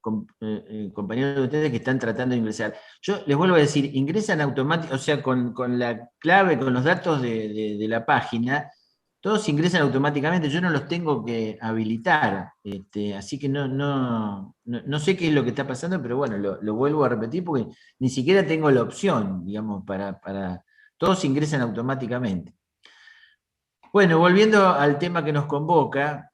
compañeros de ustedes que están tratando de ingresar. Yo les vuelvo a decir, ingresan automáticamente, o sea, con la clave, con los datos de la página, todos ingresan automáticamente, yo no los tengo que habilitar, así que no sé qué es lo que está pasando, pero bueno, lo vuelvo a repetir porque ni siquiera tengo la opción, digamos, todos ingresan automáticamente. Bueno, volviendo al tema que nos convoca,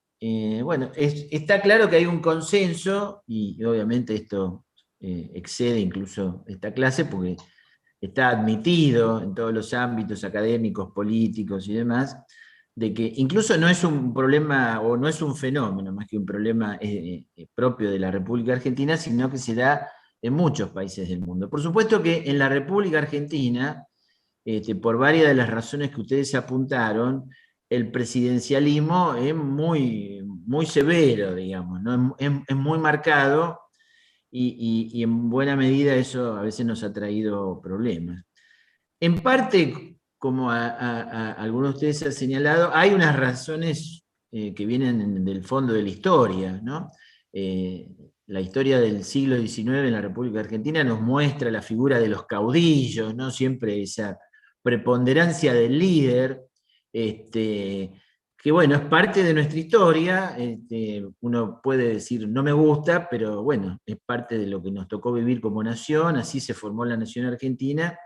bueno, está claro que hay un consenso, y obviamente esto excede incluso esta clase, porque está admitido en todos los ámbitos académicos, políticos y demás, de que incluso no es un problema o no es un fenómeno más que un problema propio de la República Argentina, sino que se da en muchos países del mundo. Por supuesto que en la República Argentina, por varias de las razones que ustedes apuntaron, el presidencialismo es muy severo, digamos, ¿no? Es muy marcado y en buena medida eso a veces nos ha traído problemas. En parte, como algunos de ustedes han señalado, hay unas razones que vienen del fondo de la historia, ¿no? La historia del siglo XIX en la República Argentina nos muestra la figura de los caudillos, ¿no? Siempre esa preponderancia del líder, que bueno, es parte de nuestra historia, uno puede decir no me gusta, pero bueno, es parte de lo que nos tocó vivir como nación, así se formó la nación argentina,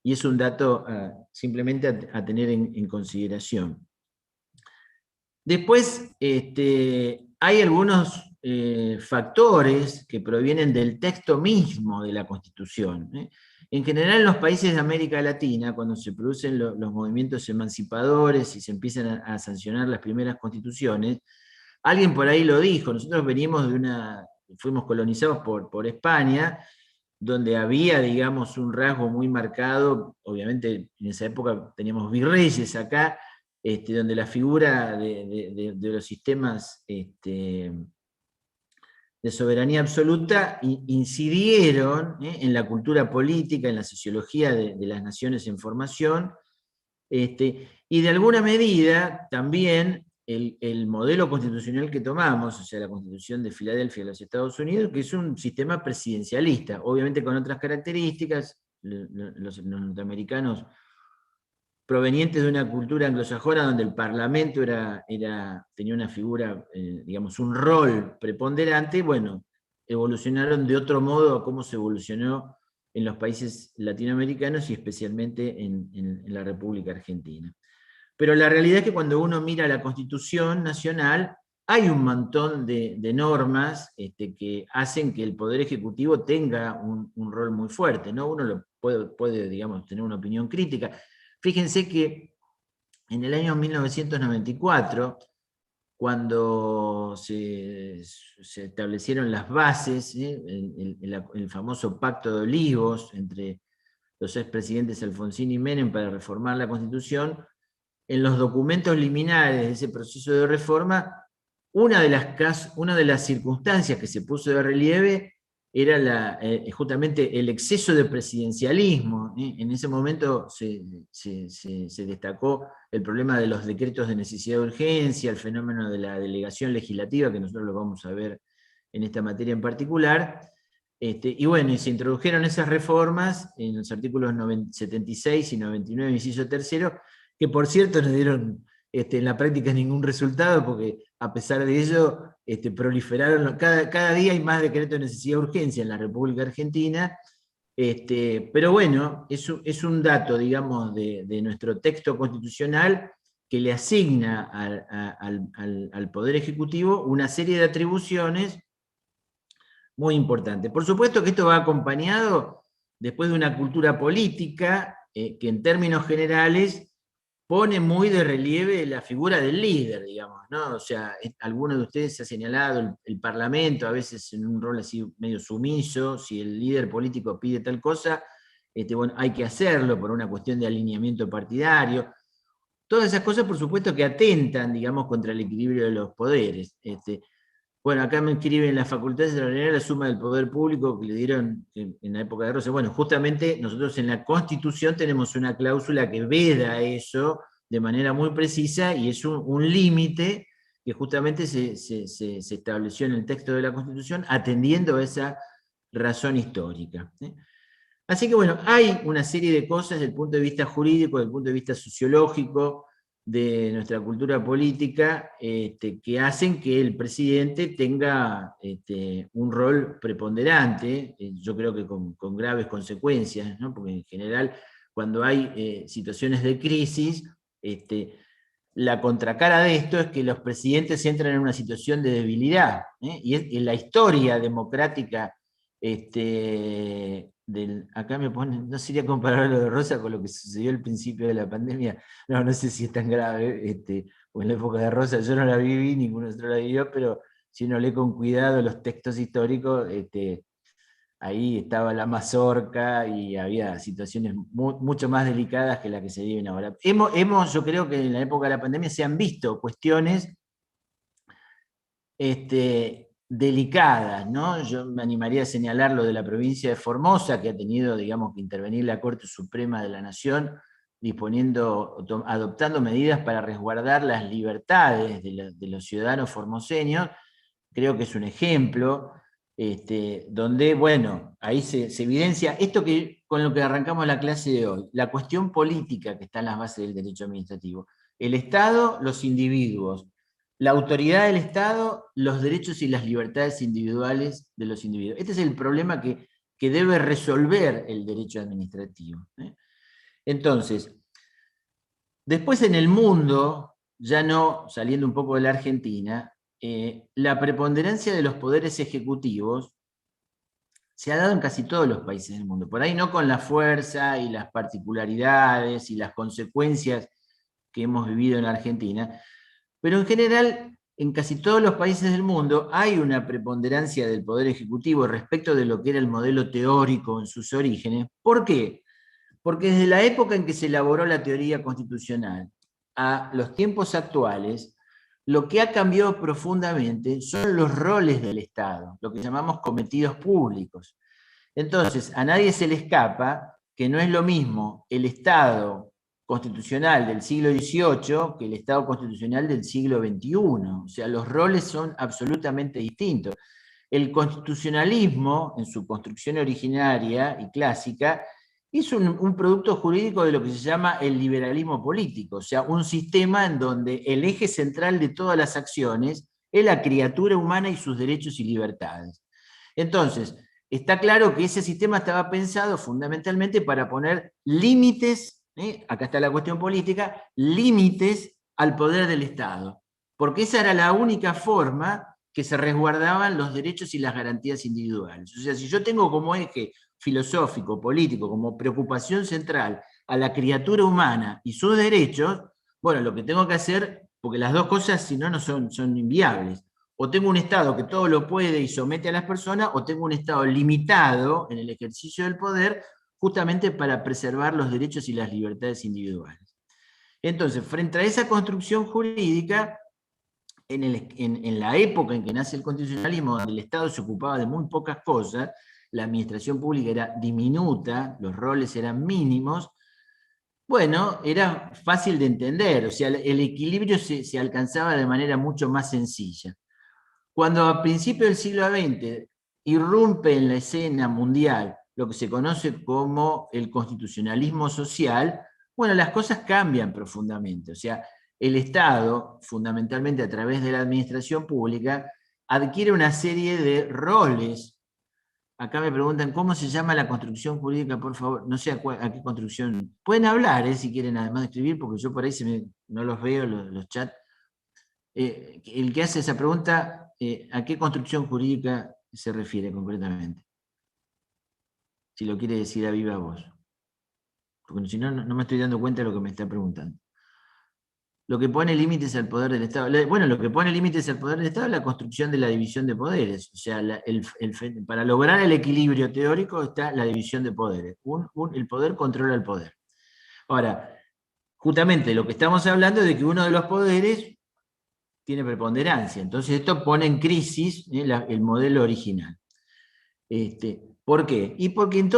y es un dato simplemente a tener en consideración. Después, hay algunos factores que provienen del texto mismo de la Constitución. En general, en los países de América Latina, cuando se producen los movimientos emancipadores y se empiezan a sancionar las primeras constituciones, alguien por ahí lo dijo, nosotros venimos fuimos colonizados por España, donde había, digamos, un rasgo muy marcado, obviamente en esa época teníamos virreyes acá, donde la figura de los sistemas de soberanía absoluta incidieron en la cultura política, en la sociología de las naciones en formación, y de alguna medida también el modelo constitucional que tomamos, o sea, la Constitución de Filadelfia de los Estados Unidos, que es un sistema presidencialista, obviamente con otras características. Los norteamericanos provenientes de una cultura anglosajona donde el parlamento tenía una figura, digamos, un rol preponderante, bueno, evolucionaron de otro modo a cómo se evolucionó en los países latinoamericanos y especialmente en la República Argentina. Pero la realidad es que cuando uno mira la Constitución Nacional, hay un montón de normas que hacen que el Poder Ejecutivo tenga un rol muy fuerte, ¿no? Uno puede, digamos, tener una opinión crítica. Fíjense que en el año 1994, cuando se establecieron las bases, el famoso Pacto de Olivos entre los expresidentes Alfonsín y Menem para reformar la Constitución, en los documentos liminares de ese proceso de reforma, una de las circunstancias que se puso de relieve era justamente el exceso de presidencialismo. En ese momento se destacó el problema de los decretos de necesidad de urgencia, el fenómeno de la delegación legislativa, que nosotros lo vamos a ver en esta materia en particular. Y bueno, y se introdujeron esas reformas en los artículos 76 y 99, inciso tercero, que por cierto no dieron en la práctica ningún resultado, porque a pesar de ello proliferaron, cada día hay más decretos de necesidad de urgencia en la República Argentina, pero bueno, es un dato, digamos, de nuestro texto constitucional que le asigna al Poder Ejecutivo una serie de atribuciones muy importantes. Por supuesto que esto va acompañado después de una cultura política que en términos generales pone muy de relieve la figura del líder, digamos, ¿no? O sea, algunos de ustedes se ha señalado el Parlamento, a veces en un rol así medio sumiso, si el líder político pide tal cosa, bueno, hay que hacerlo por una cuestión de alineamiento partidario. Todas esas cosas, por supuesto, que atentan, digamos, contra el equilibrio de los poderes. Bueno, acá me escriben en la Facultad Extraordinaria la suma del poder público que le dieron en la época de Rosa. Bueno, justamente nosotros en la Constitución tenemos una cláusula que veda eso de manera muy precisa y es un límite que justamente se estableció en el texto de la Constitución atendiendo a esa razón histórica. Así que bueno, hay una serie de cosas desde el punto de vista jurídico, desde el punto de vista sociológico, de nuestra cultura política, que hacen que el presidente tenga un rol preponderante, yo creo que con graves consecuencias, ¿no? Porque en general cuando hay situaciones de crisis, la contracara de esto es que los presidentes entran en una situación de debilidad, y en la historia democrática acá me ponen, no sería comparar lo de Rosa con lo que sucedió al principio de la pandemia, no sé si es tan grave, o en la época de Rosa yo no la viví, ninguno otro la vivió, pero si uno lee con cuidado los textos históricos, ahí estaba la mazorca y había situaciones mucho más delicadas que las que se viven ahora. Yo creo que en la época de la pandemia se han visto cuestiones delicadas, ¿no? Yo me animaría a señalar lo de la provincia de Formosa, que ha tenido, digamos, que intervenir la Corte Suprema de la Nación, adoptando medidas para resguardar las libertades de los ciudadanos formoseños. Creo que es un ejemplo, donde, bueno, ahí se evidencia esto con lo que arrancamos la clase de hoy, la cuestión política que está en las bases del derecho administrativo. El Estado, los individuos. La autoridad del Estado, los derechos y las libertades individuales de los individuos. Este es el problema que debe resolver el derecho administrativo. Entonces, después en el mundo, ya no saliendo un poco de la Argentina, la preponderancia de los poderes ejecutivos se ha dado en casi todos los países del mundo. Por ahí no con la fuerza y las particularidades y las consecuencias que hemos vivido en Argentina, pero en general, en casi todos los países del mundo hay una preponderancia del poder ejecutivo respecto de lo que era el modelo teórico en sus orígenes. ¿Por qué? Porque desde la época en que se elaboró la teoría constitucional a los tiempos actuales, lo que ha cambiado profundamente son los roles del Estado, lo que llamamos cometidos públicos. Entonces, a nadie se le escapa que no es lo mismo el Estado constitucional del siglo XVIII que el Estado constitucional del siglo XXI. O sea, los roles son absolutamente distintos. El constitucionalismo, en su construcción originaria y clásica, es un producto jurídico de lo que se llama el liberalismo político, o sea, un sistema en donde el eje central de todas las acciones es la criatura humana y sus derechos y libertades. Entonces, está claro que ese sistema estaba pensado fundamentalmente para poner límites, acá está la cuestión política, límites al poder del Estado, porque esa era la única forma que se resguardaban los derechos y las garantías individuales. O sea, si yo tengo como eje filosófico, político, como preocupación central a la criatura humana y sus derechos, bueno, lo que tengo que hacer, porque las dos cosas si no, son inviables. O tengo un Estado que todo lo puede y somete a las personas, o tengo un Estado limitado en el ejercicio del poder, justamente para preservar los derechos y las libertades individuales. Entonces, frente a esa construcción jurídica, en la época en que nace el constitucionalismo, donde el Estado se ocupaba de muy pocas cosas, la administración pública era diminuta, los roles eran mínimos, bueno, era fácil de entender, o sea, el equilibrio se alcanzaba de manera mucho más sencilla. Cuando a principios del siglo XX irrumpe en la escena mundial lo que se conoce como el constitucionalismo social, bueno, las cosas cambian profundamente. O sea, el Estado, fundamentalmente a través de la administración pública, adquiere una serie de roles. Acá me preguntan, ¿cómo se llama la construcción jurídica? Por favor, no sé a qué construcción. Pueden hablar, si quieren, además de escribir, porque yo por ahí no los veo, los chats. El que hace esa pregunta, ¿a qué construcción jurídica se refiere concretamente? Si lo quiere decir a viva voz. Porque si no, no me estoy dando cuenta de lo que me está preguntando. Lo que pone límites al poder del Estado. Bueno, lo que pone límites al poder del Estado es la construcción de la división de poderes. O sea, para lograr el equilibrio teórico está la división de poderes. El poder controla el poder. Ahora, justamente lo que estamos hablando es de que uno de los poderes tiene preponderancia. Entonces esto pone en crisis el modelo original. ¿Por qué? Y porque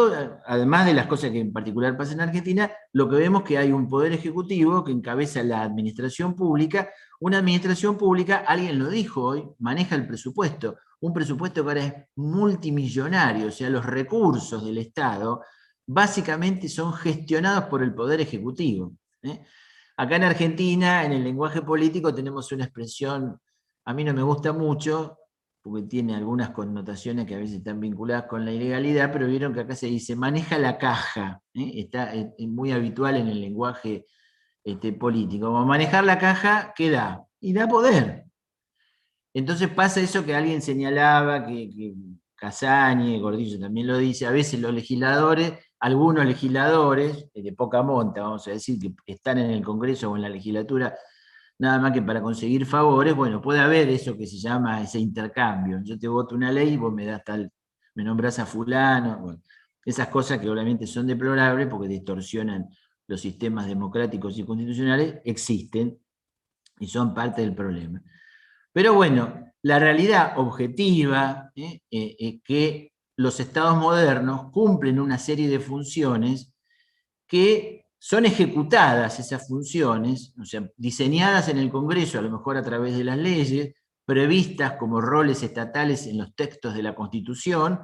además de las cosas que en particular pasan en Argentina, lo que vemos es que hay un poder ejecutivo que encabeza la administración pública. Una administración pública, alguien lo dijo hoy, maneja el presupuesto. Un presupuesto que ahora es multimillonario, o sea, los recursos del Estado básicamente son gestionados por el poder ejecutivo. Acá en Argentina, en el lenguaje político, tenemos una expresión, a mí no me gusta mucho, porque tiene algunas connotaciones que a veces están vinculadas con la ilegalidad, pero vieron que acá se dice maneja la caja, está muy habitual en el lenguaje político. Como manejar la caja, ¿qué da? Y da poder. Entonces pasa eso que alguien señalaba, que Casañe, Gordillo también lo dice, a veces los legisladores, algunos legisladores de poca monta, vamos a decir, que están en el Congreso o en la legislatura, nada más que para conseguir favores, bueno, puede haber eso que se llama ese intercambio. Yo te voto una ley, vos me das tal, me nombrás a fulano, bueno, esas cosas que obviamente son deplorables porque distorsionan los sistemas democráticos y constitucionales, existen y son parte del problema. Pero bueno, la realidad objetiva es que los estados modernos cumplen una serie de funciones que son ejecutadas esas funciones, o sea, diseñadas en el Congreso, a lo mejor a través de las leyes, previstas como roles estatales en los textos de la Constitución,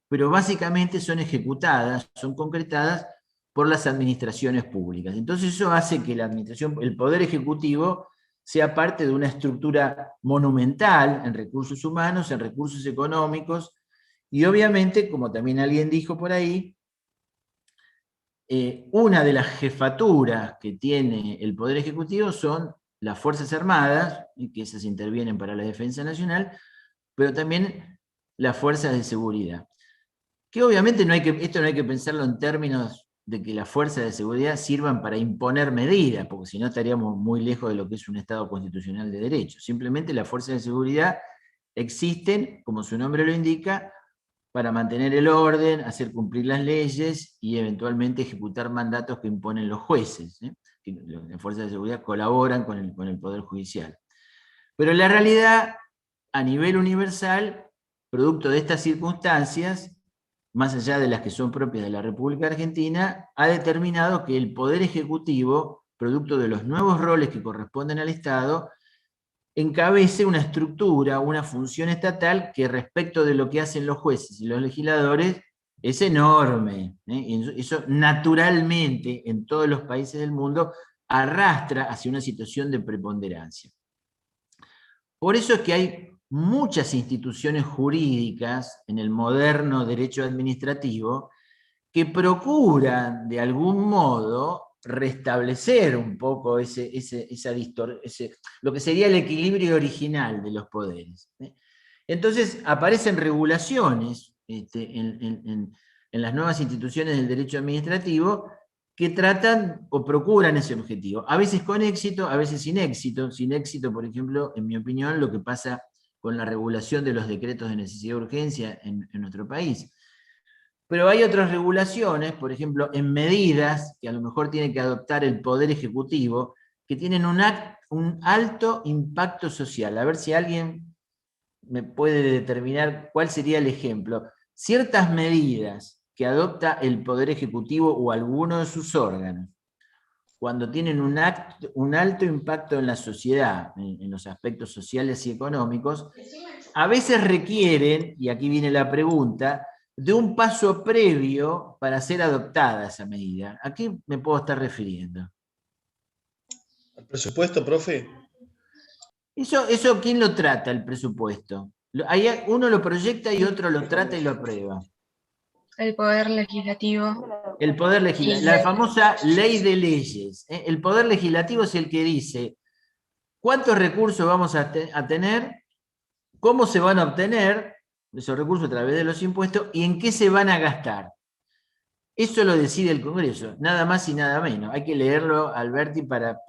pero básicamente son ejecutadas, son concretadas por las administraciones públicas. Entonces eso hace que la administración, el Poder Ejecutivo, sea parte de una estructura monumental en recursos humanos, en recursos económicos, y obviamente, como también alguien dijo por ahí, una de las jefaturas que tiene el Poder Ejecutivo son las Fuerzas Armadas, que esas intervienen para la defensa nacional, pero también las fuerzas de seguridad. Que obviamente esto no hay que pensarlo en términos de que las fuerzas de seguridad sirvan para imponer medidas, porque si no estaríamos muy lejos de lo que es un Estado constitucional de derecho. Simplemente las fuerzas de seguridad existen, como su nombre lo indica, para mantener el orden, hacer cumplir las leyes y eventualmente ejecutar mandatos que imponen los jueces. Las fuerzas de seguridad colaboran con el Poder Judicial. Pero la realidad, a nivel universal, producto de estas circunstancias, más allá de las que son propias de la República Argentina, ha determinado que el Poder Ejecutivo, producto de los nuevos roles que corresponden al Estado, encabece una estructura, una función estatal que respecto de lo que hacen los jueces y los legisladores es enorme. Y eso naturalmente en todos los países del mundo arrastra hacia una situación de preponderancia. Por eso es que hay muchas instituciones jurídicas en el moderno derecho administrativo que procuran de algún modo restablecer un poco lo que sería el equilibrio original de los poderes. Entonces aparecen regulaciones en las nuevas instituciones del derecho administrativo que tratan o procuran ese objetivo, a veces con éxito, a veces sin éxito. Sin éxito, por ejemplo, en mi opinión, lo que pasa con la regulación de los decretos de necesidad de urgencia en nuestro país. Pero hay otras regulaciones, por ejemplo, en medidas que a lo mejor tiene que adoptar el Poder Ejecutivo, que tienen un alto impacto social. A ver si alguien me puede determinar cuál sería el ejemplo. Ciertas medidas que adopta el Poder Ejecutivo o alguno de sus órganos, cuando tienen un alto impacto en la sociedad, en los aspectos sociales y económicos, a veces requieren, y aquí viene la pregunta, de un paso previo para ser adoptada esa medida. ¿A qué me puedo estar refiriendo? ¿El presupuesto, profe? Eso ¿quién lo trata, el presupuesto? Uno lo proyecta y otro lo trata y lo aprueba. El poder legislativo. El poder legislativo, la famosa ley de leyes. El poder legislativo es el que dice cuántos recursos vamos a tener, cómo se van a obtener esos recursos a través de los impuestos y en qué se van a gastar. Eso lo decide el Congreso, nada más y nada menos. Hay que leerlo, Alberti, para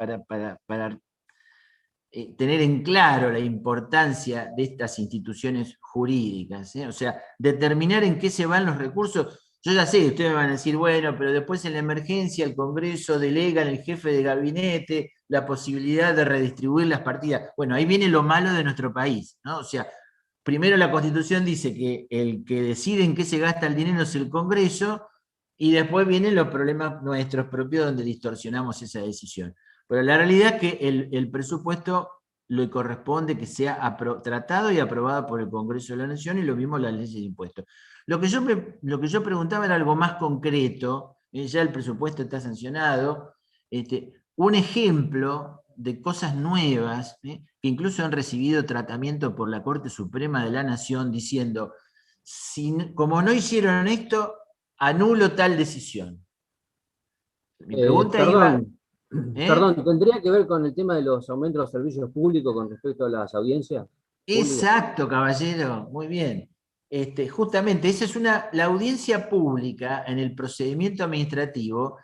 tener en claro la importancia de estas instituciones jurídicas. O sea, determinar en qué se van los recursos. Yo ya sé, ustedes me van a decir, bueno, pero después en la emergencia el Congreso delega en el jefe de gabinete la posibilidad de redistribuir las partidas. Bueno, ahí viene lo malo de nuestro país, ¿no? O sea, primero la Constitución dice que el que decide en qué se gasta el dinero es el Congreso, y después vienen los problemas nuestros propios donde distorsionamos esa decisión. Pero la realidad es que el presupuesto le corresponde que sea tratado y aprobado por el Congreso de la Nación, y lo mismo las leyes de impuestos. Lo que yo preguntaba era algo más concreto, ya el presupuesto está sancionado, un ejemplo de cosas nuevas, que incluso han recibido tratamiento por la Corte Suprema de la Nación, diciendo, como no hicieron esto, anulo tal decisión. Mi pregunta iba... Perdón, perdón, ¿tendría que ver con el tema de los aumentos de los servicios públicos con respecto a las audiencias públicas? Exacto, caballero, muy bien. Justamente, esa es la audiencia pública en el procedimiento administrativo.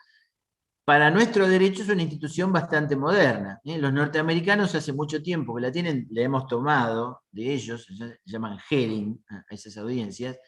Para nuestro derecho es una institución bastante moderna. Los norteamericanos hace mucho tiempo que la tienen, la hemos tomado de ellos, se llaman hearing a esas audiencias.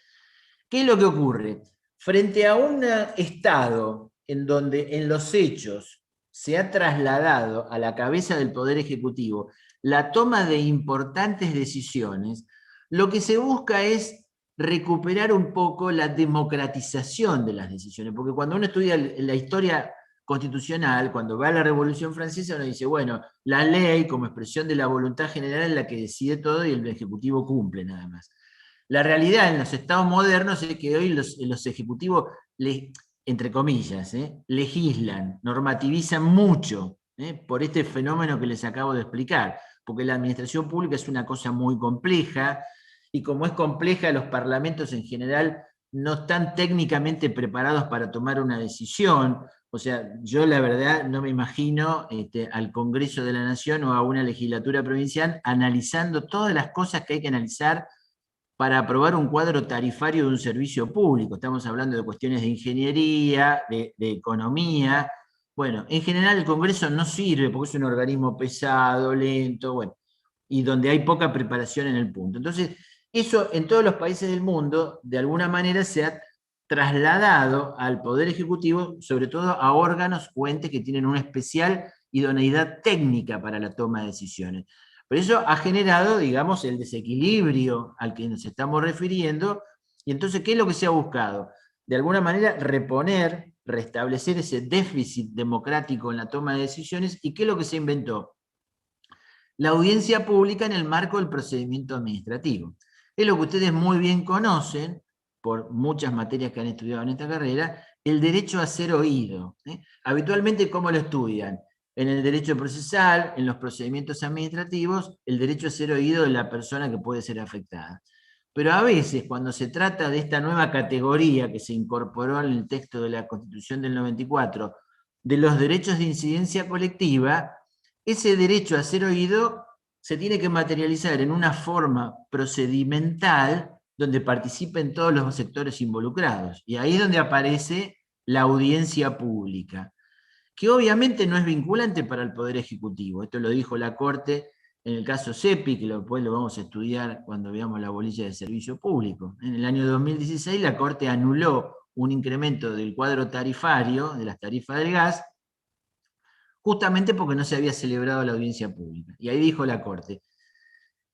¿Qué es lo que ocurre? Frente a un Estado en donde en los hechos se ha trasladado a la cabeza del Poder Ejecutivo la toma de importantes decisiones, lo que se busca es recuperar un poco la democratización de las decisiones, porque cuando uno estudia la historia constitucional, cuando va a la Revolución Francesa, uno dice, bueno, la ley como expresión de la voluntad general es la que decide todo y el Ejecutivo cumple nada más. La realidad en los estados modernos es que hoy los ejecutivos, entre comillas, legislan, normativizan mucho, por este fenómeno que les acabo de explicar, porque la administración pública es una cosa muy compleja, y como es compleja, los parlamentos en general no están técnicamente preparados para tomar una decisión. O sea, yo la verdad no me imagino al Congreso de la Nación o a una legislatura provincial analizando todas las cosas que hay que analizar para aprobar un cuadro tarifario de un servicio público. Estamos hablando de cuestiones de ingeniería, de economía. Bueno, en general el Congreso no sirve porque es un organismo pesado, lento, bueno, y donde hay poca preparación en el punto. Entonces, eso en todos los países del mundo, de alguna manera se ha trasladado al Poder Ejecutivo, sobre todo a órganos o entes que tienen una especial idoneidad técnica para la toma de decisiones. Pero eso ha generado, digamos, el desequilibrio al que nos estamos refiriendo, y entonces, ¿qué es lo que se ha buscado? De alguna manera, restablecer ese déficit democrático en la toma de decisiones. ¿Y qué es lo que se inventó? La audiencia pública en el marco del procedimiento administrativo. Es lo que ustedes muy bien conocen, por muchas materias que han estudiado en esta carrera, el derecho a ser oído. Habitualmente, ¿cómo lo estudian? En el derecho procesal, en los procedimientos administrativos, el derecho a ser oído de la persona que puede ser afectada. Pero a veces, cuando se trata de esta nueva categoría que se incorporó en el texto de la Constitución del 94, de los derechos de incidencia colectiva, ese derecho a ser oído se tiene que materializar en una forma procedimental donde participen todos los sectores involucrados. Y ahí es donde aparece la audiencia pública, que obviamente no es vinculante para el Poder Ejecutivo. Esto lo dijo la Corte en el caso CEPI, que después lo vamos a estudiar cuando veamos la bolilla de servicio público. En el año 2016 la Corte anuló un incremento del cuadro tarifario, de las tarifas del gas, justamente porque no se había celebrado la audiencia pública. Y ahí dijo la Corte,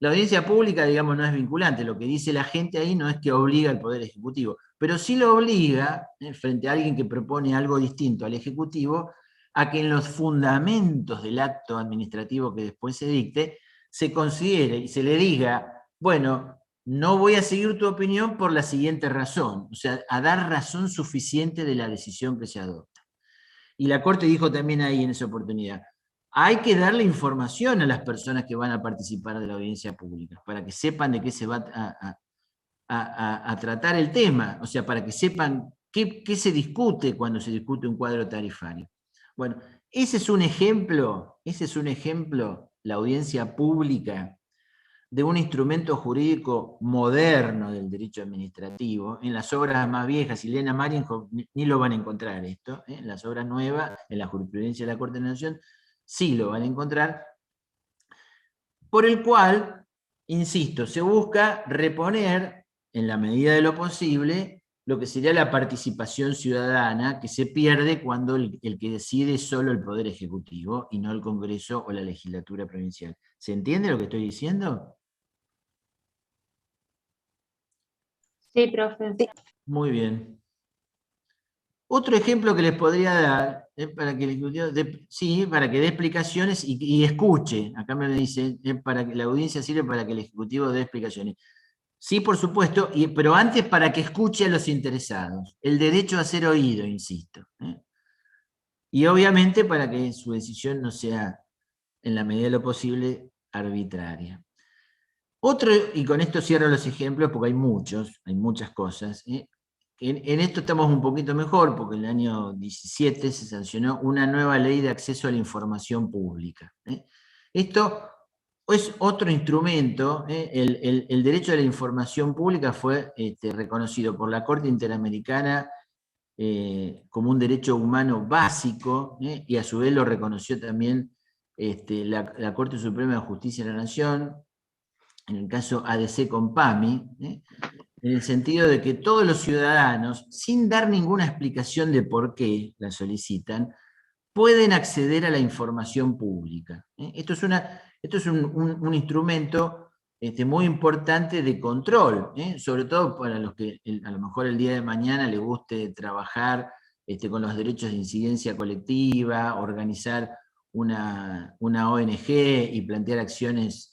la audiencia pública, digamos, no es vinculante, lo que dice la gente ahí no es que obliga al Poder Ejecutivo, pero sí lo obliga, frente a alguien que propone algo distinto al Ejecutivo, a que en los fundamentos del acto administrativo que después se dicte, se considere y se le diga, bueno, no voy a seguir tu opinión por la siguiente razón, o sea, a dar razón suficiente de la decisión que se adopta. Y la Corte dijo también ahí en esa oportunidad, hay que darle información a las personas que van a participar de la audiencia pública, para que sepan de qué se va a tratar el tema, o sea, para que sepan qué se discute cuando se discute un cuadro tarifario. Bueno, ese es un ejemplo, la audiencia pública, de un instrumento jurídico moderno del derecho administrativo. En las obras más viejas, y Elena Marienhoff ni lo van a encontrar esto, en las obras nuevas, en la jurisprudencia de la Corte de la Nación, sí lo van a encontrar, por el cual, insisto, se busca reponer, en la medida de lo posible, lo que sería la participación ciudadana, que se pierde cuando el que decide es solo el Poder Ejecutivo y no el Congreso o la legislatura provincial. ¿Se entiende lo que estoy diciendo? Sí, profe. Muy bien. Otro ejemplo que les podría dar, para que el Ejecutivo para que dé explicaciones y escuche. Acá me dice, para que la audiencia sirve para que el Ejecutivo dé explicaciones. Sí, por supuesto, pero antes para que escuche a los interesados. El derecho a ser oído, insisto. Y obviamente para que su decisión no sea, en la medida de lo posible, arbitraria. Otro, y con esto cierro los ejemplos porque hay muchos, hay muchas cosas. En esto estamos un poquito mejor porque en el año 17 se sancionó una nueva ley de acceso a la información pública. Esto es otro instrumento. El derecho a la información pública fue reconocido por la Corte Interamericana como un derecho humano básico, y a su vez lo reconoció también la Corte Suprema de Justicia de la Nación, en el caso ADC con PAMI, en el sentido de que todos los ciudadanos, sin dar ninguna explicación de por qué la solicitan, pueden acceder a la información pública. Esto es un instrumento muy importante de control, sobre todo para los que a lo mejor el día de mañana les guste trabajar con los derechos de incidencia colectiva, organizar una ONG y plantear acciones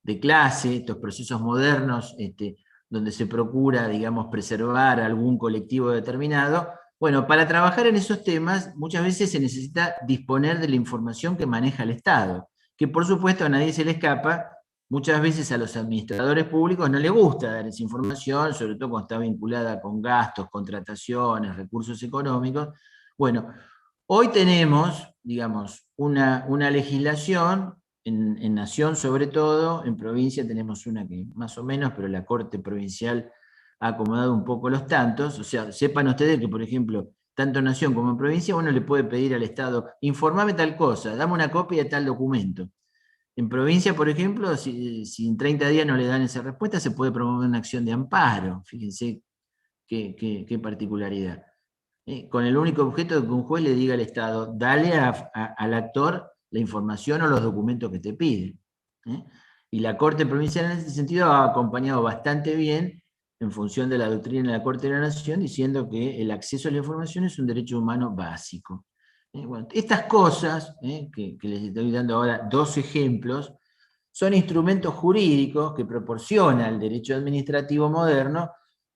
de clase, estos procesos modernos donde se procura, digamos, preservar algún colectivo determinado. Bueno, para trabajar en esos temas muchas veces se necesita disponer de la información que maneja el Estado, que por supuesto a nadie se le escapa. Muchas veces a los administradores públicos no les gusta dar esa información, sobre todo cuando está vinculada con gastos, contrataciones, recursos económicos. Bueno, hoy tenemos, digamos, una legislación en Nación sobre todo, en provincia tenemos una que más o menos, pero la Corte Provincial ha acomodado un poco los tantos. O sea, sepan ustedes que, por ejemplo, tanto en Nación como en provincia, uno le puede pedir al Estado, informame tal cosa, dame una copia de tal documento. En provincia, por ejemplo, si en 30 días no le dan esa respuesta, se puede promover una acción de amparo. Fíjense qué particularidad. Con el único objeto de que un juez le diga al Estado, dale al actor la información o los documentos que te pide. Y la Corte Provincial en ese sentido ha acompañado bastante bien en función de la doctrina de la Corte de la Nación, diciendo que el acceso a la información es un derecho humano básico. Bueno, estas cosas, que les estoy dando ahora dos ejemplos, son instrumentos jurídicos que proporciona el derecho administrativo moderno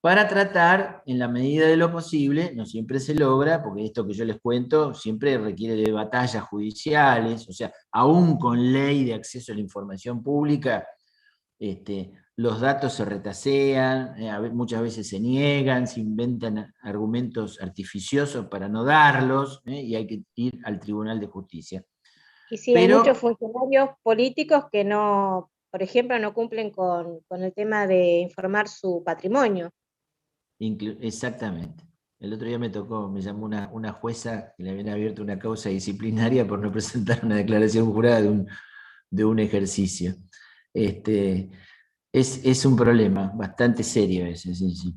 para tratar, en la medida de lo posible, no siempre se logra, porque esto que yo les cuento siempre requiere de batallas judiciales, o sea, aún con ley de acceso a la información pública, los datos se retasean, muchas veces se niegan, se inventan argumentos artificiosos para no darlos, y hay que ir al Tribunal de Justicia. Y sí, hay muchos funcionarios políticos que no, por ejemplo, no cumplen con el tema de informar su patrimonio. Exactamente. El otro día me llamó una jueza que le habían abierto una causa disciplinaria por no presentar una declaración jurada de un ejercicio. Es un problema bastante serio ese, sí.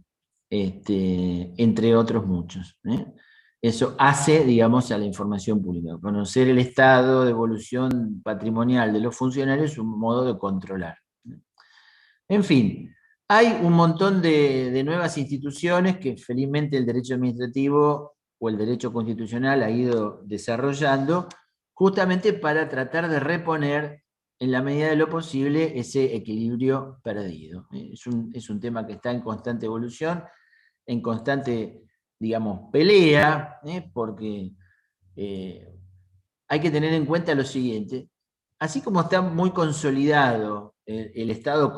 Entre otros muchos. Eso hace, digamos, a la información pública. Conocer el estado de evolución patrimonial de los funcionarios es un modo de controlar. En fin, hay un montón de nuevas instituciones que felizmente el derecho administrativo o el derecho constitucional ha ido desarrollando justamente para tratar de reponer en la medida de lo posible ese equilibrio perdido. Es un tema que está en constante evolución, en constante, digamos, pelea, porque hay que tener en cuenta lo siguiente: así como está muy consolidado el Estado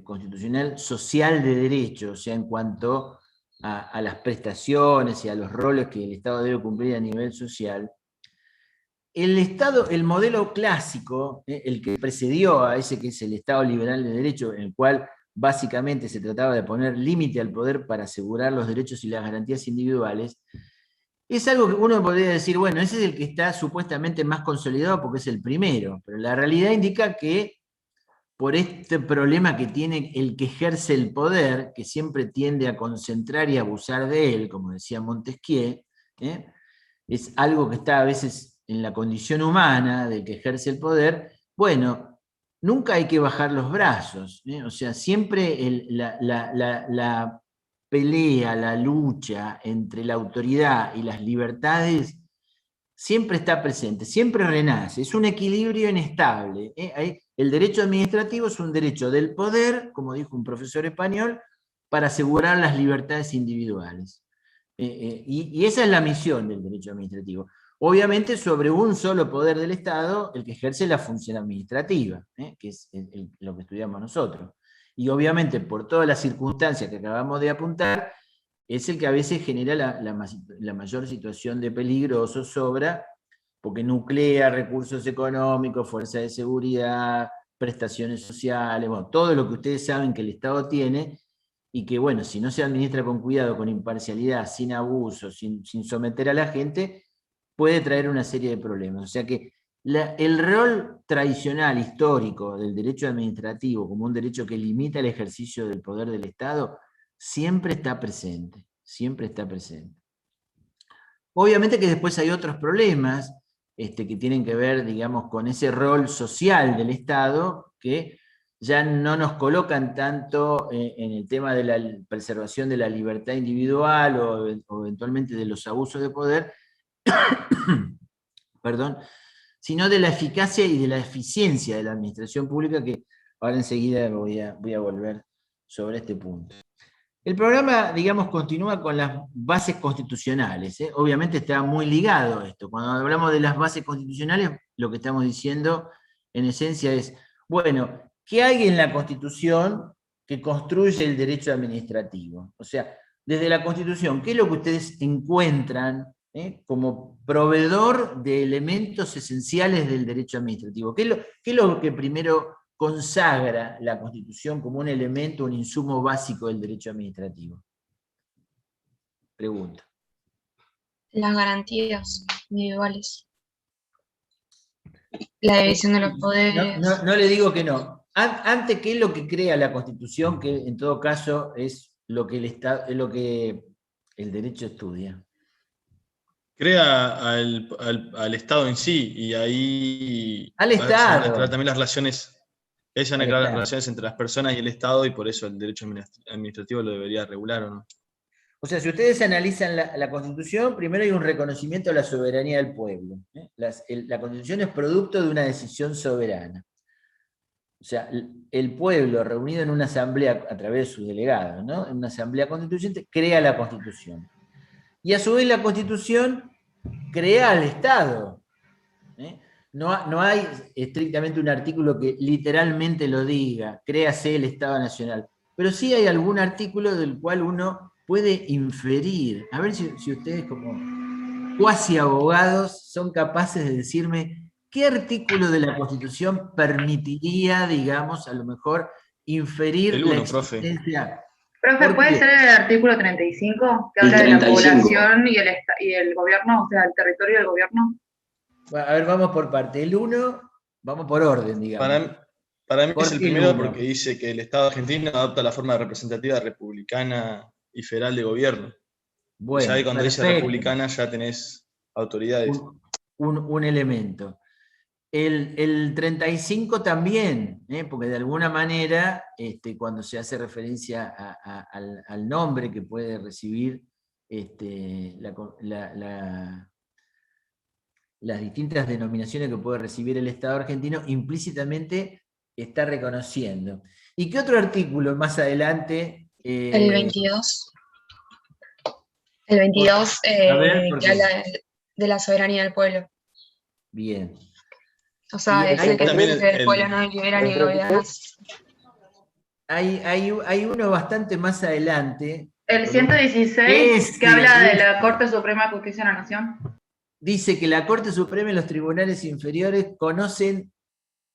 constitucional social de derecho, o sea, en cuanto a las prestaciones y a los roles que el Estado debe cumplir a nivel social, el modelo clásico, el que precedió a ese que es el Estado liberal de derecho, en el cual básicamente se trataba de poner límite al poder para asegurar los derechos y las garantías individuales, es algo que uno podría decir, bueno, ese es el que está supuestamente más consolidado porque es el primero, pero la realidad indica que por este problema que tiene el que ejerce el poder, que siempre tiende a concentrar y abusar de él, como decía Montesquieu, es algo que está a veces en la condición humana del que ejerce el poder. Bueno, nunca hay que bajar los brazos, o sea, siempre la pelea, la lucha entre la autoridad y las libertades siempre está presente, siempre renace, es un equilibrio inestable. El derecho administrativo es un derecho del poder, como dijo un profesor español, para asegurar las libertades individuales. Y esa es la misión del derecho administrativo. Obviamente sobre un solo poder del Estado, el que ejerce la función administrativa, que es lo que estudiamos nosotros. Y obviamente por todas las circunstancias que acabamos de apuntar, es el que a veces genera la mayor situación de peligro o zozobra, porque nuclea recursos económicos, fuerzas de seguridad, prestaciones sociales, bueno, todo lo que ustedes saben que el Estado tiene, y que, bueno, si no se administra con cuidado, con imparcialidad, sin abuso, sin someter a la gente, puede traer una serie de problemas. O sea que el rol tradicional, histórico, del derecho administrativo como un derecho que limita el ejercicio del poder del Estado, siempre está presente, siempre está presente. Obviamente que después hay otros problemas que tienen que ver, digamos, con ese rol social del Estado, que ya no nos colocan tanto en el tema de la preservación de la libertad individual o eventualmente de los abusos de poder, perdón, sino de la eficacia y de la eficiencia de la administración pública, que ahora enseguida voy a volver sobre este punto. El programa, digamos, continúa con las bases constitucionales. Obviamente está muy ligado a esto. Cuando hablamos de las bases constitucionales, lo que estamos diciendo en esencia es, bueno, ¿qué hay en la Constitución que construye el derecho administrativo? O sea, desde la Constitución, ¿qué es lo que ustedes encuentran como proveedor de elementos esenciales del derecho administrativo? ¿Qué es lo que primero consagra la Constitución como un elemento, un insumo básico del derecho administrativo? Pregunta. Las garantías individuales. La división de los poderes. No le digo que no. Antes, ¿qué es lo que crea la Constitución? Que en todo caso es lo que el derecho estudia. Crea al Estado en sí, y ahí al se van a Estado. crear también las relaciones, las relaciones entre las personas y el Estado, y por eso el derecho administrativo lo debería regular, ¿o no? O sea, si ustedes analizan la Constitución, primero hay un reconocimiento de la soberanía del pueblo. La Constitución es producto de una decisión soberana. O sea, el pueblo reunido en una asamblea a través de sus delegados, ¿no? En una asamblea constituyente, crea la Constitución. Y a su vez la Constitución crea al Estado. No hay estrictamente un artículo que literalmente lo diga, créase el Estado Nacional. Pero sí hay algún artículo del cual uno puede inferir. A ver si ustedes como cuasi abogados son capaces de decirme qué artículo de la Constitución permitiría, digamos, a lo mejor inferir el 1, la existencia. Profe, ¿puede ser el artículo 35 que habla de la población y el gobierno, o sea, el territorio del gobierno? Bueno, a ver, vamos por parte. El 1, vamos por orden, digamos. Para mí es el primero, porque dice que el Estado argentino adopta la forma representativa republicana y federal de gobierno. Bueno, ya cuando dice republicana ya tenés autoridades. Un elemento. El 35 también, porque de alguna manera, cuando se hace referencia al nombre que puede recibir las distintas denominaciones que puede recibir el Estado argentino, implícitamente está reconociendo. ¿Y qué otro artículo más adelante? El 22. El 22 que habla de la soberanía del pueblo. Bien. O sea, es el que el pueblo no libera ni gobierna. Hay uno bastante más adelante. El 116, que habla de la Corte Suprema de Justicia de la Nación. Dice que la Corte Suprema y los tribunales inferiores conocen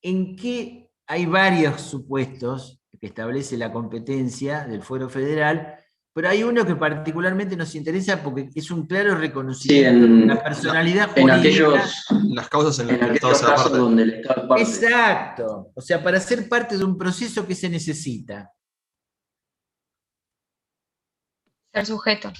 en qué hay varios supuestos que establece la competencia del fuero federal, pero hay uno que particularmente nos interesa porque es un claro reconocimiento de la personalidad jurídica. Las causas en las que el Estado se aparte. Donde el Estado es parte. Exacto. O sea, para ser parte de un proceso que se necesita. Ser sujeto.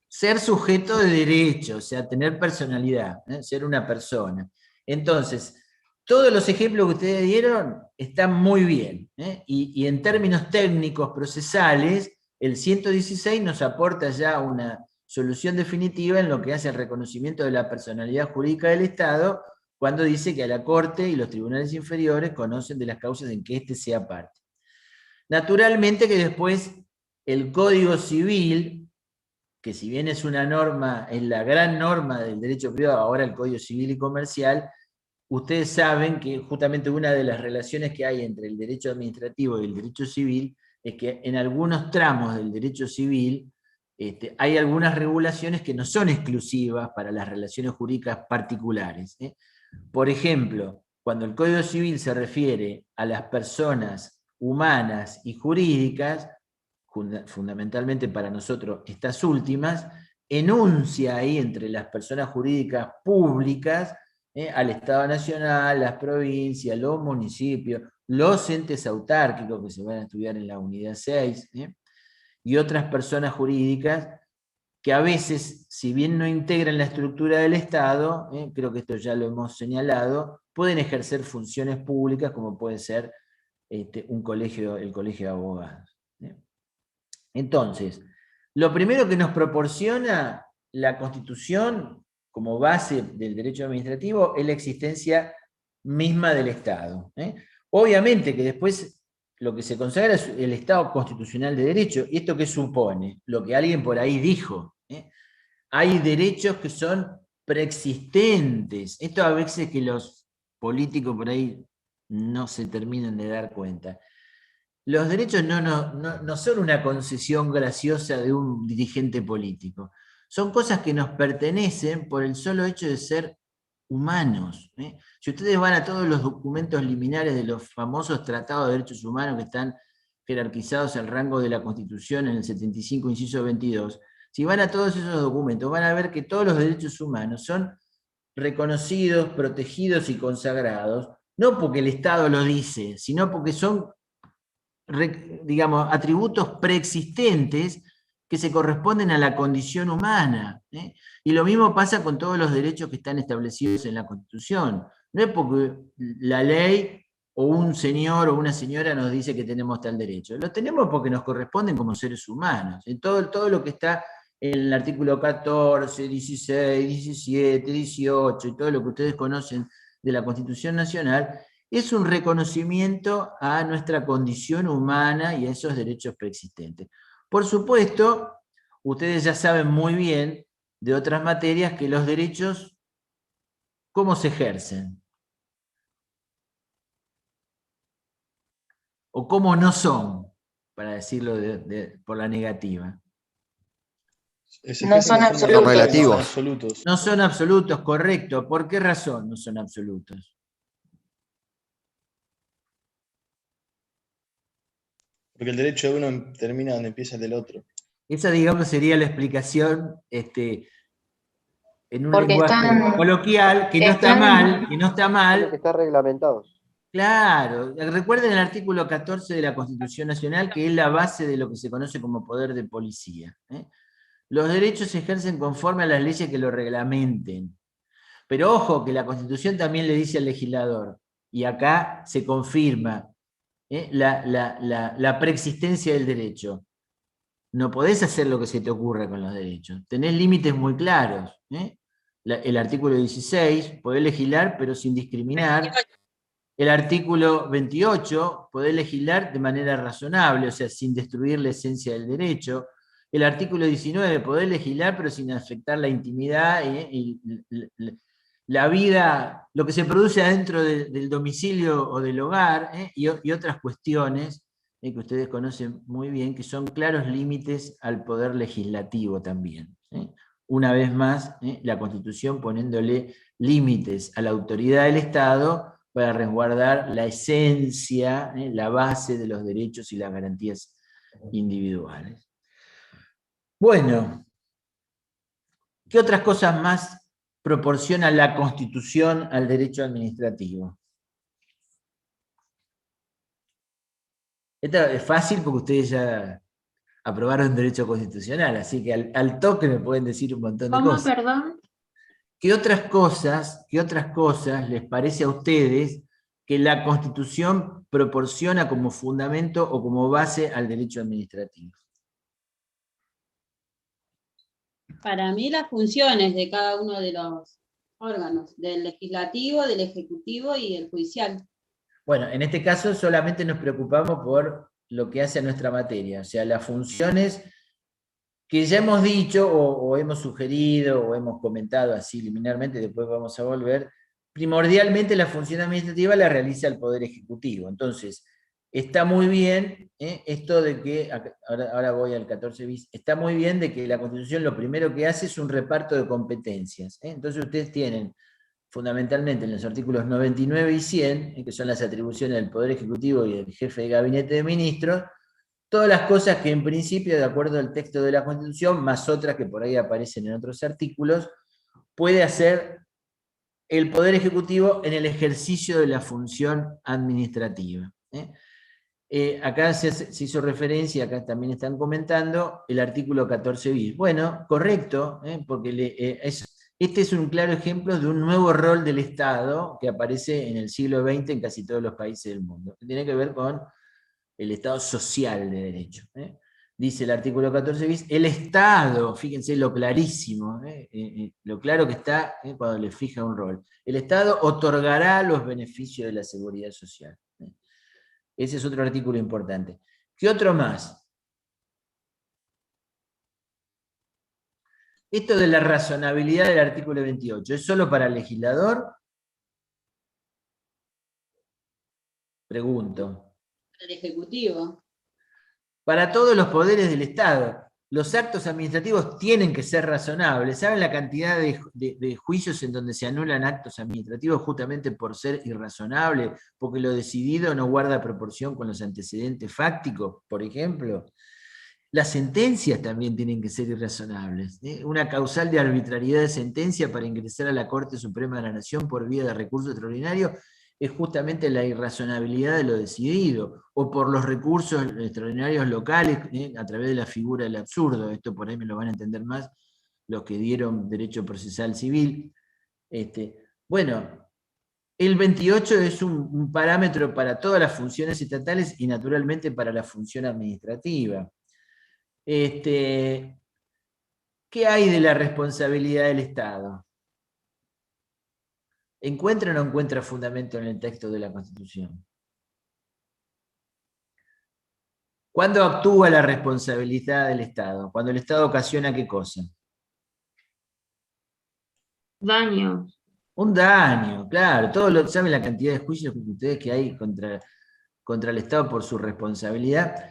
Ser sujeto de derecho, o sea, tener personalidad, ser una persona. Entonces, todos los ejemplos que ustedes dieron están muy bien, y en términos técnicos, procesales, el 116 nos aporta ya una solución definitiva en lo que hace al reconocimiento de la personalidad jurídica del Estado, cuando dice que a la Corte y los tribunales inferiores conocen de las causas en que éste sea parte. Naturalmente que después el Código Civil, que si bien es una norma, es la gran norma del derecho privado, ahora el Código Civil y Comercial, ustedes saben que justamente una de las relaciones que hay entre el derecho administrativo y el derecho civil es que en algunos tramos del derecho civil hay algunas regulaciones que no son exclusivas para las relaciones jurídicas particulares. Por ejemplo, cuando el Código Civil se refiere a las personas humanas y jurídicas, fundamentalmente para nosotros estas últimas, enuncia ahí entre las personas jurídicas públicas al Estado Nacional, las provincias, los municipios, los entes autárquicos que se van a estudiar en la unidad 6, y otras personas jurídicas que a veces, si bien no integran la estructura del Estado, creo que esto ya lo hemos señalado, pueden ejercer funciones públicas como puede ser el colegio de abogados. Entonces, lo primero que nos proporciona la Constitución como base del derecho administrativo es la existencia misma del Estado. Obviamente que después lo que se consagra es el Estado constitucional de derecho. ¿Y esto qué supone? Lo que alguien por ahí dijo. Hay derechos que son preexistentes. Esto a veces que los políticos por ahí no se terminan de dar cuenta. Los derechos no son una concesión graciosa de un dirigente político. Son cosas que nos pertenecen por el solo hecho de ser humanos. Si ustedes van a todos los documentos liminares de los famosos tratados de derechos humanos que están jerarquizados al rango de la Constitución en el 75, inciso 22, si van a todos esos documentos, van a ver que todos los derechos humanos son reconocidos, protegidos y consagrados, no porque el Estado lo dice, sino porque son, digamos, atributos preexistentes que se corresponden a la condición humana. Y lo mismo pasa con todos los derechos que están establecidos en la Constitución. No es porque la ley o un señor o una señora nos dice que tenemos tal derecho. Lo tenemos porque nos corresponden como seres humanos. En todo lo que está en el artículo 14, 16, 17, 18 y todo lo que ustedes conocen de la Constitución Nacional, es un reconocimiento a nuestra condición humana y a esos derechos preexistentes. Por supuesto, ustedes ya saben muy bien de otras materias que los derechos, ¿cómo se ejercen? O cómo no son, para decirlo por la negativa. No son absolutos. Relativos. No son absolutos, correcto. ¿Por qué razón no son absolutos? Porque el derecho de uno termina donde empieza el del otro. Esa, digamos, sería la explicación en un porque lenguaje coloquial, que no está mal, que está reglamentado. Claro, recuerden el artículo 14 de la Constitución Nacional, que es la base de lo que se conoce como poder de policía. Los derechos se ejercen conforme a las leyes que lo reglamenten. Pero ojo, que la Constitución también le dice al legislador, y acá se confirma la preexistencia del derecho. No podés hacer lo que se te ocurra con los derechos. Tenés límites muy claros. El artículo 16, podés legislar pero sin discriminar. El artículo 28, podés legislar de manera razonable, o sea, sin destruir la esencia del derecho. El artículo 19, podés legislar pero sin afectar la intimidad y la vida, lo que se produce adentro del domicilio o del hogar, y otras cuestiones que ustedes conocen muy bien, que son claros límites al poder legislativo también. Una vez más, la Constitución poniéndole límites a la autoridad del Estado para resguardar la esencia, la base de los derechos y las garantías individuales. Bueno, ¿qué otras cosas más proporciona la Constitución al derecho administrativo? Esto es fácil porque ustedes ya aprobaron derecho constitucional, así que al toque me pueden decir un montón de cosas. ¿Cómo, perdón? ¿qué otras cosas les parece a ustedes que la Constitución proporciona como fundamento o como base al derecho administrativo? Para mí las funciones de cada uno de los órganos, del legislativo, del ejecutivo y el judicial. Bueno, en este caso solamente nos preocupamos por lo que hace a nuestra materia, o sea, las funciones que ya hemos dicho o hemos sugerido o hemos comentado así liminarmente, después vamos a volver, primordialmente la función administrativa la realiza el Poder Ejecutivo. Entonces, está muy bien esto de que, ahora voy al 14 bis, está muy bien de que la Constitución lo primero que hace es un reparto de competencias. Entonces ustedes tienen fundamentalmente en los artículos 99 y 100, que son las atribuciones del Poder Ejecutivo y del Jefe de Gabinete de Ministros, todas las cosas que en principio, de acuerdo al texto de la Constitución, más otras que por ahí aparecen en otros artículos, puede hacer el Poder Ejecutivo en el ejercicio de la función administrativa. Acá se hizo referencia, acá también están comentando, el artículo 14 bis. Bueno, correcto, porque este es un claro ejemplo de un nuevo rol del Estado que aparece en el siglo XX en casi todos los países del mundo. Tiene que ver con el Estado social de derecho. Dice el artículo 14 bis, el Estado, fíjense lo clarísimo, lo claro que está cuando le fija un rol. El Estado otorgará los beneficios de la seguridad social. Ese es otro artículo importante. ¿Qué otro más? Esto de la razonabilidad del artículo 28, ¿es solo para el legislador? Pregunto. El Ejecutivo. Para todos los poderes del Estado. Los actos administrativos tienen que ser razonables. ¿Saben la cantidad de juicios en donde se anulan actos administrativos justamente por ser irrazonable, porque lo decidido no guarda proporción con los antecedentes fácticos, por ejemplo? Las sentencias también tienen que ser irrazonables. Una causal de arbitrariedad de sentencia para ingresar a la Corte Suprema de la Nación por vía de recurso extraordinario es justamente la irrazonabilidad de lo decidido, o por los recursos extraordinarios locales a través de la figura del absurdo. Esto por ahí me lo van a entender más los que dieron derecho procesal civil. Bueno, el 28 es un parámetro para todas las funciones estatales y naturalmente para la función administrativa. ¿Qué hay de la responsabilidad del Estado? ¿Encuentra o no encuentra fundamento en el texto de la Constitución? ¿Cuándo actúa la responsabilidad del Estado? Cuando el Estado ocasiona ¿qué cosa? Daño. Un daño, claro. Todos saben la cantidad de juicios que hay contra el Estado por su responsabilidad.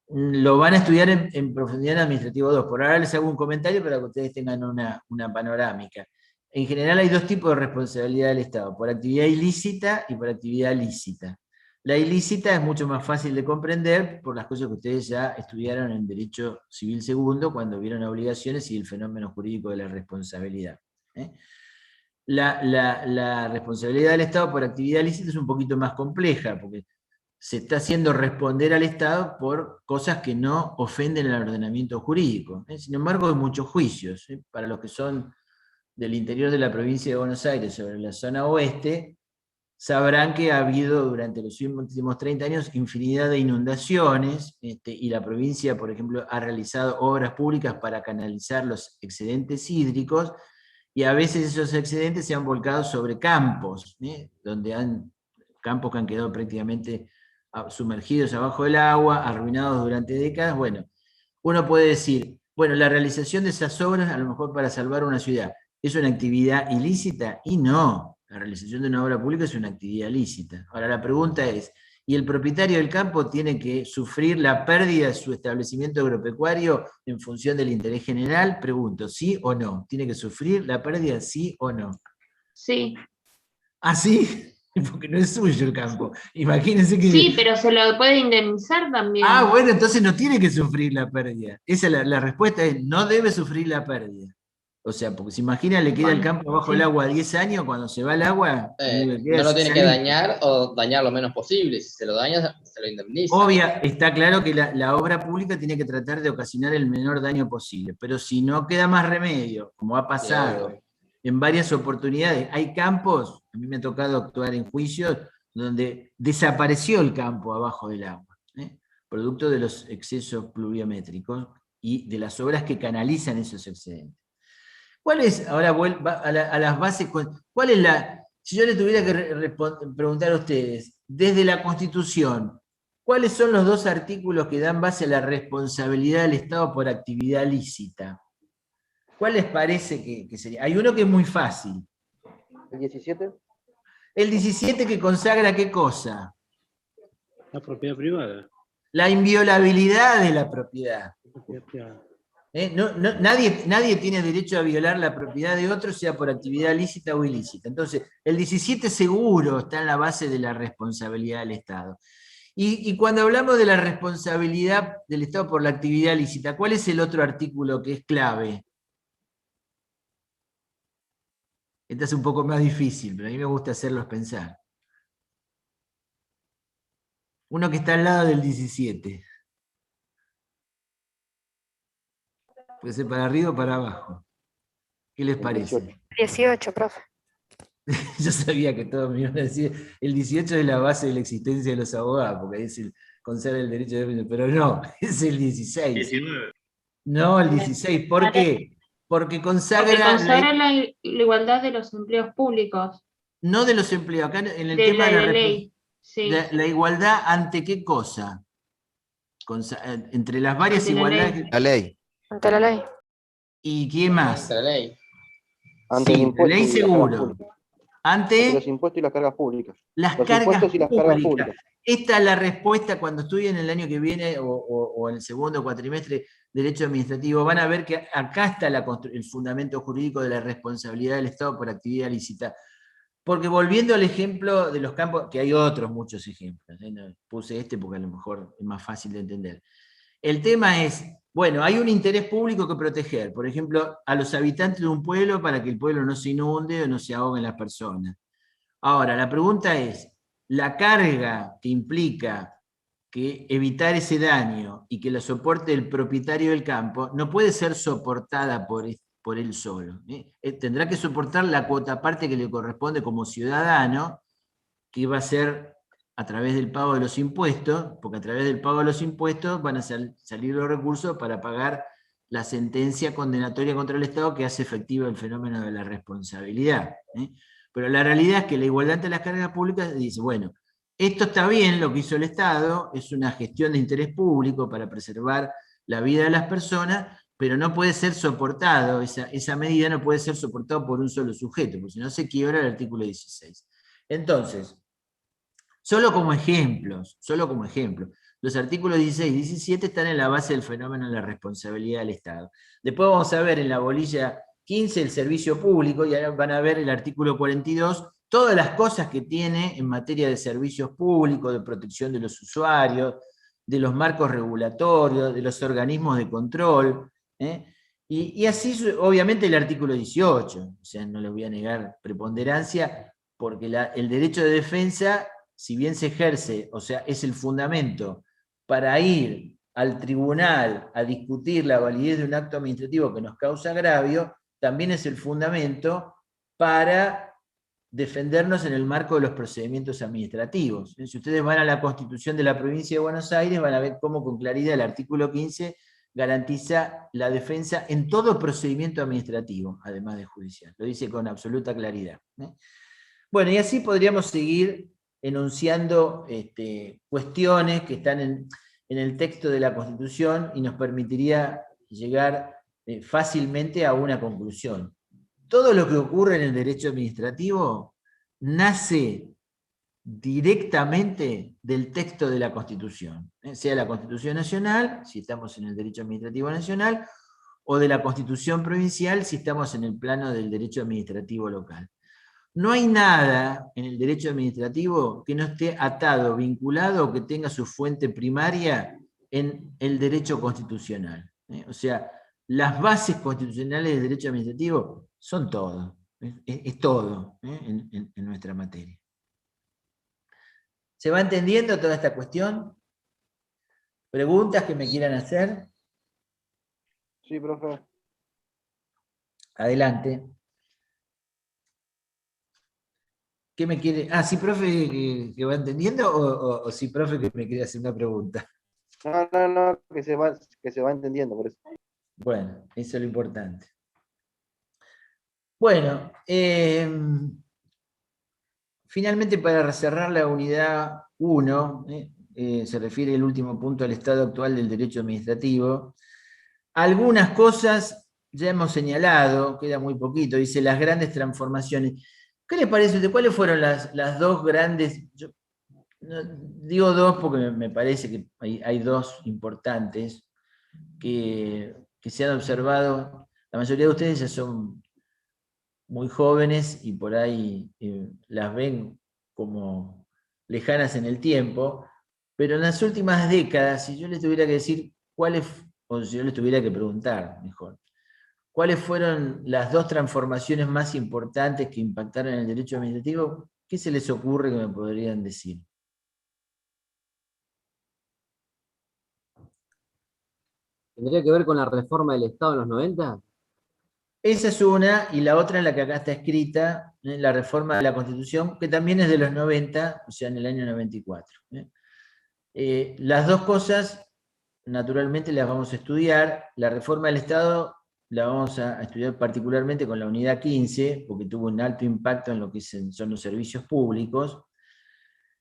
Lo van a estudiar en profundidad en Administrativo 2. Por ahora les hago un comentario para que ustedes tengan una panorámica. En general hay dos tipos de responsabilidad del Estado, por actividad ilícita y por actividad lícita. La ilícita es mucho más fácil de comprender por las cosas que ustedes ya estudiaron en Derecho Civil Segundo, cuando vieron obligaciones y el fenómeno jurídico de la responsabilidad. La responsabilidad del Estado por actividad lícita es un poquito más compleja, porque se está haciendo responder al Estado por cosas que no ofenden al ordenamiento jurídico. Sin embargo, hay muchos juicios. Para los que son del interior de la provincia de Buenos Aires sobre la zona oeste, sabrán que ha habido durante los últimos 30 años infinidad de inundaciones, y la provincia, por ejemplo, ha realizado obras públicas para canalizar los excedentes hídricos, y a veces esos excedentes se han volcado sobre campos, campos que han quedado prácticamente sumergidos abajo del agua, arruinados durante décadas. Bueno, uno puede decir, bueno, la realización de esas obras, a lo mejor para salvar una ciudad, ¿es una actividad ilícita? Y no, la realización de una obra pública es una actividad lícita. Ahora la pregunta es, ¿y el propietario del campo tiene que sufrir la pérdida de su establecimiento agropecuario en función del interés general? Pregunto, ¿sí o no? ¿Tiene que sufrir la pérdida, sí o no? Sí. ¿Ah, sí? Porque no es suyo el campo. Imagínense que... Sí, pero se lo puede indemnizar también. Ah, bueno, entonces no tiene que sufrir la pérdida. Esa es la respuesta, es no debe sufrir la pérdida. O sea, porque se imagina, le queda el campo bajo el agua 10 años, cuando se va el agua... no lo tiene que dañar o dañar lo menos posible. Si se lo daña, se lo indemniza. Obvio, está claro que la obra pública tiene que tratar de ocasionar el menor daño posible, pero si no queda más remedio, como ha pasado en varias oportunidades. Hay campos, a mí me ha tocado actuar en juicios, donde desapareció el campo abajo del agua, producto de los excesos pluviométricos y de las obras que canalizan esos excedentes. ¿Cuál es, ahora vuelvo a las bases, cuál es si yo le tuviera que preguntar a ustedes, desde la Constitución, ¿cuáles son los 2 artículos que dan base a la responsabilidad del Estado por actividad lícita? ¿Cuál les parece que sería? Hay uno que es muy fácil. ¿El 17? El 17 que consagra ¿qué cosa? La propiedad privada. La inviolabilidad de la propiedad. Nadie tiene derecho a violar la propiedad de otro, sea por actividad lícita o ilícita. Entonces, el 17 seguro está en la base de la responsabilidad del Estado. Y cuando hablamos de la responsabilidad del Estado por la actividad lícita, ¿cuál es el otro artículo que es clave? Este es un poco más difícil, pero a mí me gusta hacerlos pensar. Uno que está al lado del 17. Puede ser para arriba o para abajo. ¿Qué les parece? 18, profe. Yo sabía que todos me iban a decir, el 18 es la base de la existencia de los abogados, porque es el consagra el derecho de defensa, pero no, es el 16. 19. No, el 16. ¿Por qué? Porque consagra la igualdad de los empleos públicos. No de los empleos, acá en el de tema la de ley. Sí. La igualdad ante qué cosa. Entre las varias igualdades. La ley. Ante la ley. ¿Y quién más? La ley. Ante el impuesto la ley y seguro. Ante los impuestos y las cargas públicas. Las cargas públicas. Esta es la respuesta cuando estudien el año que viene o en el segundo cuatrimestre Derecho Administrativo. Van a ver que acá está el fundamento jurídico de la responsabilidad del Estado por actividad lícita. Porque volviendo al ejemplo de los campos, que hay otros muchos ejemplos, no puse este porque a lo mejor es más fácil de entender. El tema es, bueno, hay un interés público que proteger, por ejemplo, a los habitantes de un pueblo para que el pueblo no se inunde o no se ahoguen las personas. Ahora, la pregunta es, la carga que implica que evitar ese daño y que la soporte el propietario del campo no puede ser soportada por él solo. Tendrá que soportar la cuota parte que le corresponde como ciudadano, que va a ser a través del pago de los impuestos, porque a través del pago de los impuestos van a salir los recursos para pagar la sentencia condenatoria contra el Estado que hace efectivo el fenómeno de la responsabilidad. Pero la realidad es que la igualdad ante las cargas públicas dice, bueno, esto está bien lo que hizo el Estado, es una gestión de interés público para preservar la vida de las personas, pero no puede ser soportado, esa medida no puede ser soportada por un solo sujeto, porque si no se quiebra el artículo 16. Entonces, solo como ejemplos, los artículos 16 y 17 están en la base del fenómeno de la responsabilidad del Estado. Después vamos a ver en la bolilla 15 el servicio público, y ahora van a ver el artículo 42, todas las cosas que tiene en materia de servicios públicos, de protección de los usuarios, de los marcos regulatorios, de los organismos de control, y así obviamente el artículo 18, o sea, no les voy a negar preponderancia, porque el derecho de defensa, si bien se ejerce, o sea, es el fundamento para ir al tribunal a discutir la validez de un acto administrativo que nos causa agravio, también es el fundamento para defendernos en el marco de los procedimientos administrativos. Si ustedes van a la Constitución de la Provincia de Buenos Aires, van a ver cómo con claridad el artículo 15 garantiza la defensa en todo procedimiento administrativo, además de judicial. Lo dice con absoluta claridad. Bueno, y así podríamos seguir enunciando cuestiones que están en el texto de la Constitución y nos permitiría llegar fácilmente a una conclusión. Todo lo que ocurre en el derecho administrativo nace directamente del texto de la Constitución, sea la Constitución Nacional, si estamos en el derecho administrativo nacional, o de la Constitución Provincial, si estamos en el plano del derecho administrativo local. No hay nada en el derecho administrativo que no esté atado, vinculado o que tenga su fuente primaria en el derecho constitucional. O sea, las bases constitucionales del derecho administrativo son todo, es todo en nuestra materia. ¿Se va entendiendo toda esta cuestión? ¿Preguntas que me quieran hacer? Sí, profe. Adelante. ¿Qué me quiere? Ah, sí, profe, que va entendiendo, o sí, profe, que me quiere hacer una pregunta. No, que se va entendiendo, por eso. Bueno, eso es lo importante. Bueno, finalmente para cerrar la unidad 1, se refiere el último punto al estado actual del derecho administrativo. Algunas cosas ya hemos señalado, queda muy poquito, dice las grandes transformaciones. ¿Qué les parece a usted? ¿Cuáles fueron las dos grandes? Yo, no, digo dos porque me parece que hay dos importantes que se han observado. La mayoría de ustedes ya son muy jóvenes y por ahí las ven como lejanas en el tiempo, pero en las últimas décadas, si yo les tuviera que decir cuáles, o si yo les tuviera que preguntar, mejor, cuáles fueron las dos transformaciones más importantes que impactaron en el derecho administrativo, ¿qué se les ocurre que me podrían decir? ¿Tendría que ver con la reforma del Estado en los 90? Esa es una, y la otra en la que acá está escrita, la reforma de la Constitución, que también es de los 90, o sea, en el año 94. Las dos cosas, naturalmente, las vamos a estudiar. La reforma del Estado la vamos a estudiar particularmente con la unidad 15, porque tuvo un alto impacto en lo que son los servicios públicos.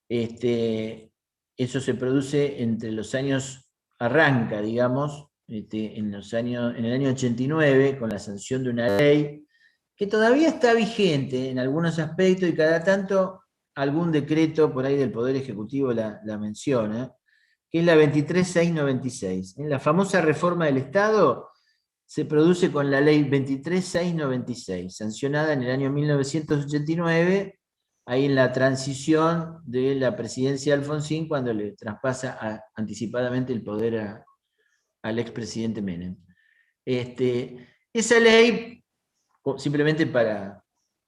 Eso se produce entre los años, arranca, digamos, en el año 89, con la sanción de una ley que todavía está vigente en algunos aspectos y cada tanto algún decreto por ahí del Poder Ejecutivo la menciona, que es la 23696. La famosa reforma del Estado se produce con la ley 23696, sancionada en el año 1989, ahí en la transición de la presidencia de Alfonsín, cuando le traspasa anticipadamente el poder al expresidente Menem. Esa ley, simplemente para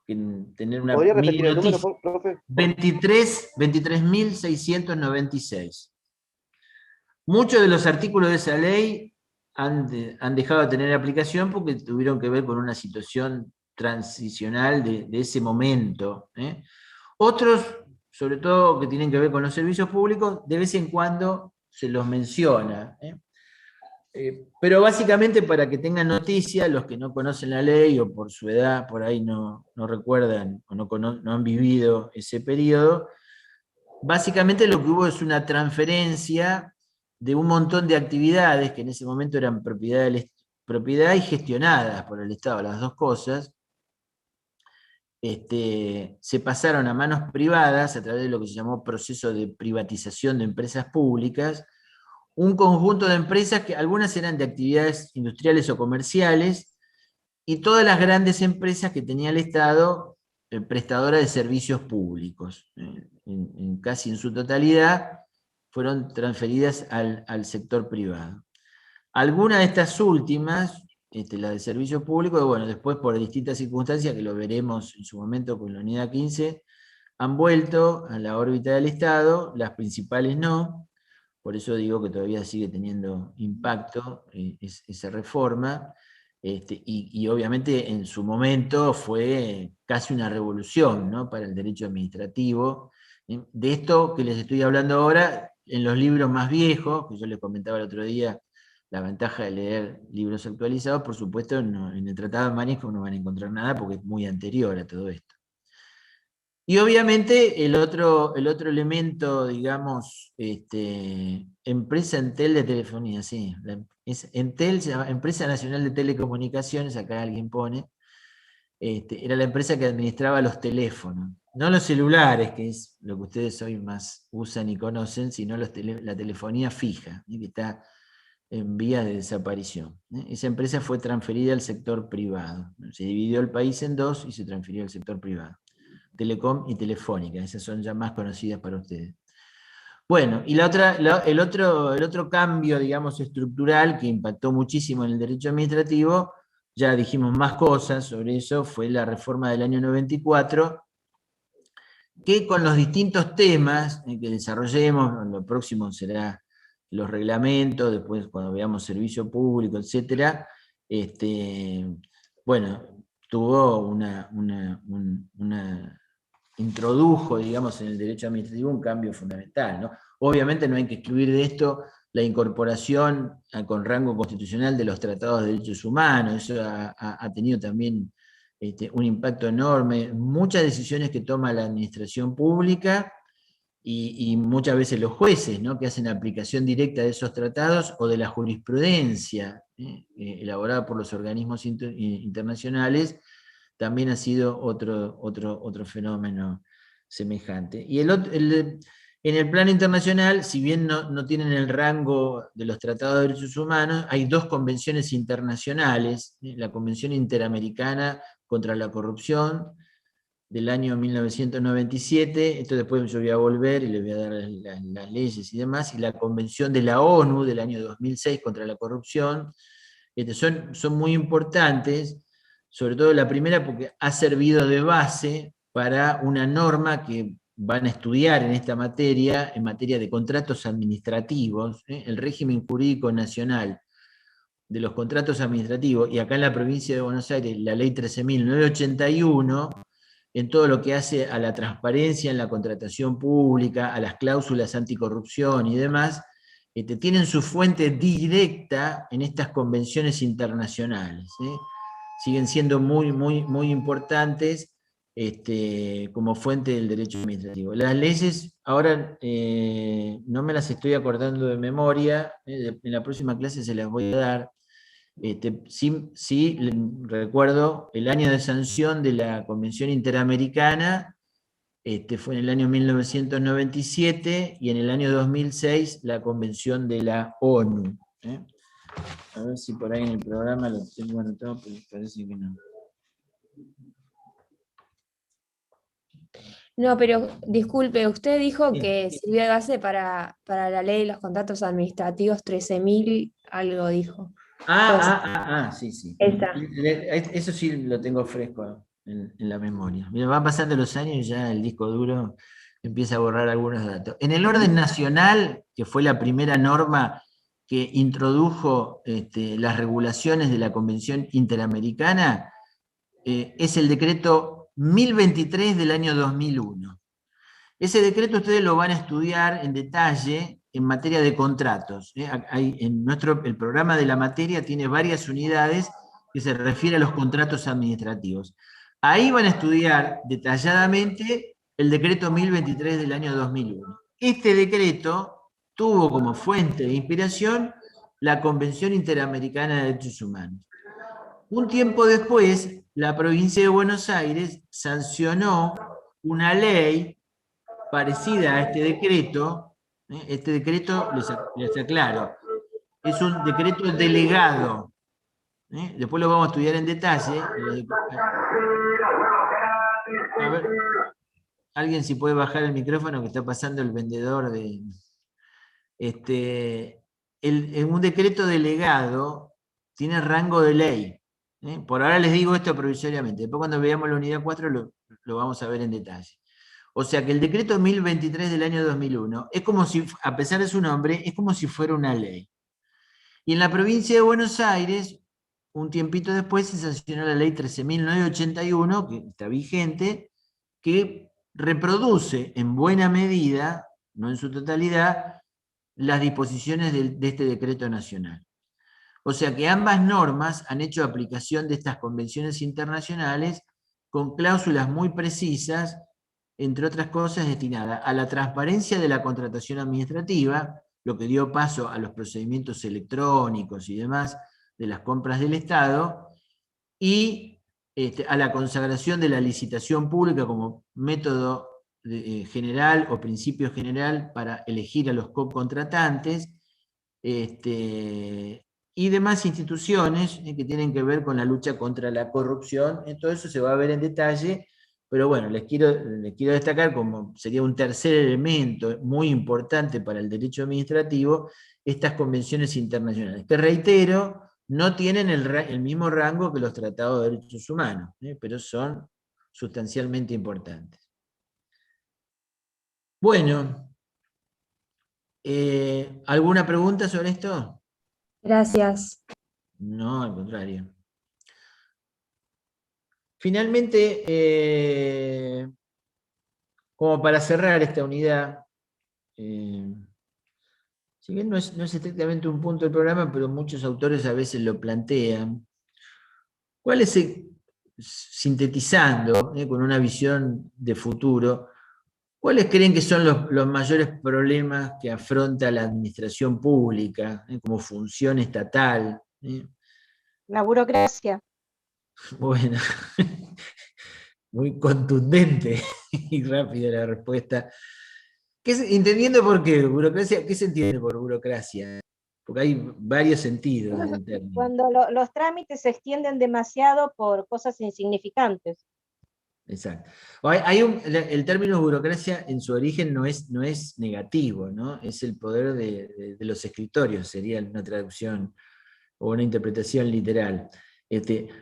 tener una ¿Podría repetir mini el número, noticia, profe? 23.696. Muchos de los artículos de esa ley han dejado de tener aplicación porque tuvieron que ver con una situación transicional de ese momento. Otros, sobre todo que tienen que ver con los servicios públicos, de vez en cuando se los menciona. Pero básicamente para que tengan noticia, los que no conocen la ley o por su edad por ahí no recuerdan o no han vivido ese periodo, básicamente lo que hubo es una transferencia de un montón de actividades que en ese momento eran propiedad y gestionadas por el Estado, las dos cosas, se pasaron a manos privadas a través de lo que se llamó proceso de privatización de empresas públicas, un conjunto de empresas que algunas eran de actividades industriales o comerciales, y todas las grandes empresas que tenía el Estado, prestadoras de servicios públicos, casi en su totalidad, fueron transferidas al sector privado. Algunas de estas últimas, la de servicios públicos, bueno, después por distintas circunstancias, que lo veremos en su momento con la unidad 15, han vuelto a la órbita del Estado, las principales no. Por eso digo que todavía sigue teniendo impacto esa reforma, y obviamente en su momento fue casi una revolución, ¿no?, para el derecho administrativo. De esto que les estoy hablando ahora, en los libros más viejos, que yo les comentaba el otro día, la ventaja de leer libros actualizados, por supuesto, en el Tratado de Manejo no van a encontrar nada porque es muy anterior a todo esto. Y obviamente el otro elemento, digamos, empresa Entel de telefonía, sí. Entel se llama Empresa Nacional de Telecomunicaciones, acá alguien pone, era la empresa que administraba los teléfonos. No los celulares, que es lo que ustedes hoy más usan y conocen, sino la telefonía fija, que está en vías de desaparición. Esa empresa fue transferida al sector privado. Se dividió el país en dos y se transfirió al sector privado. Telecom y Telefónica, esas son ya más conocidas para ustedes. Bueno, y el otro cambio, digamos, estructural que impactó muchísimo en el derecho administrativo, ya dijimos más cosas sobre eso, fue la reforma del año 94, que con los distintos temas que desarrollemos, lo próximo será los reglamentos, después cuando veamos servicio público, etcétera, bueno, tuvo una introdujo, digamos, en el derecho administrativo un cambio fundamental, ¿no? Obviamente no hay que excluir de esto la incorporación con rango constitucional de los tratados de derechos humanos. Eso ha tenido también un impacto enorme. Muchas decisiones que toma la administración pública y muchas veces los jueces, ¿no?, que hacen aplicación directa de esos tratados o de la jurisprudencia elaborada por los organismos internacionales, también ha sido otro fenómeno semejante. Y en el plano internacional, si bien no tienen el rango de los tratados de derechos humanos, hay dos convenciones internacionales, la Convención Interamericana contra la Corrupción, del año 1997, esto después yo voy a volver y le voy a dar las leyes y demás, y la Convención de la ONU del año 2006 contra la corrupción, son muy importantes, sobre todo la primera porque ha servido de base para una norma que van a estudiar en esta materia, en materia de contratos administrativos, el régimen jurídico nacional de los contratos administrativos, y acá en la provincia de Buenos Aires, la ley 13.981, en todo lo que hace a la transparencia en la contratación pública, a las cláusulas anticorrupción y demás, tienen su fuente directa en estas convenciones internacionales. Siguen siendo muy importantes como fuente del derecho administrativo. Las leyes, ahora no me las estoy acordando de memoria, en la próxima clase se las voy a dar. Sí, recuerdo el año de sanción de la Convención Interamericana, fue en el año 1997, y en el año 2006 la Convención de la ONU. A ver si por ahí en el programa lo tengo anotado, pero parece que no. No, pero disculpe, usted dijo que sirvió de base para la ley de los contratos administrativos 13.000, algo dijo. Sí. Esa. Eso sí lo tengo fresco en la memoria. Mira, van pasando los años y ya el disco duro empieza a borrar algunos datos. En el orden nacional, que fue la primera norma que introdujo las regulaciones de la Convención Interamericana, es el decreto 1023 del año 2001. Ese decreto ustedes lo van a estudiar en detalle en materia de contratos. El programa de la materia tiene varias unidades que se refieren a los contratos administrativos. Ahí van a estudiar detalladamente el decreto 1023 del año 2001. Este decreto tuvo como fuente de inspiración la Convención Interamericana de Derechos Humanos. Un tiempo después, la provincia de Buenos Aires sancionó una ley parecida a este decreto. Este decreto, les aclaro, es un decreto delegado. Después lo vamos a estudiar en detalle. A ver, alguien si puede bajar el micrófono, que está pasando el vendedor de... un decreto delegado tiene rango de ley. Por ahora les digo esto provisoriamente. Después cuando veamos la unidad 4 lo vamos a ver en detalle. O sea que el decreto 1023 del año 2001 es como si, a pesar de su nombre, es como si fuera una ley. Y en la provincia de Buenos Aires, un tiempito después, se sancionó la ley 13.981, que está vigente, que reproduce en buena medida, no en su totalidad, las disposiciones de este decreto nacional. O sea que ambas normas han hecho aplicación de estas convenciones internacionales con cláusulas muy precisas, entre otras cosas destinadas a la transparencia de la contratación administrativa, lo que dio paso a los procedimientos electrónicos y demás de las compras del Estado, y a la consagración de la licitación pública como método general o principio general para elegir a los contratantes, y demás instituciones que tienen que ver con la lucha contra la corrupción. Todo eso se va a ver en detalle, pero bueno, les quiero destacar como sería un tercer elemento muy importante para el derecho administrativo, estas convenciones internacionales, que reitero, no tienen el mismo rango que los tratados de derechos humanos, pero son sustancialmente importantes. Bueno, ¿alguna pregunta sobre esto? Gracias. No, al contrario. Finalmente, como para cerrar esta unidad, si bien no es estrictamente un punto del programa, pero muchos autores a veces lo plantean, ¿cuál es, sintetizando, con una visión de futuro, cuáles creen que son los mayores problemas que afronta la administración pública, como función estatal? La burocracia. Bueno, muy contundente y rápida la respuesta. Entendiendo por qué, burocracia, ¿qué se entiende por burocracia? Porque hay varios sentidos del término. Cuando los trámites se extienden demasiado por cosas insignificantes. Exacto. El término burocracia en su origen no es negativo, ¿no? Es el poder de los escritorios, sería una traducción o una interpretación literal.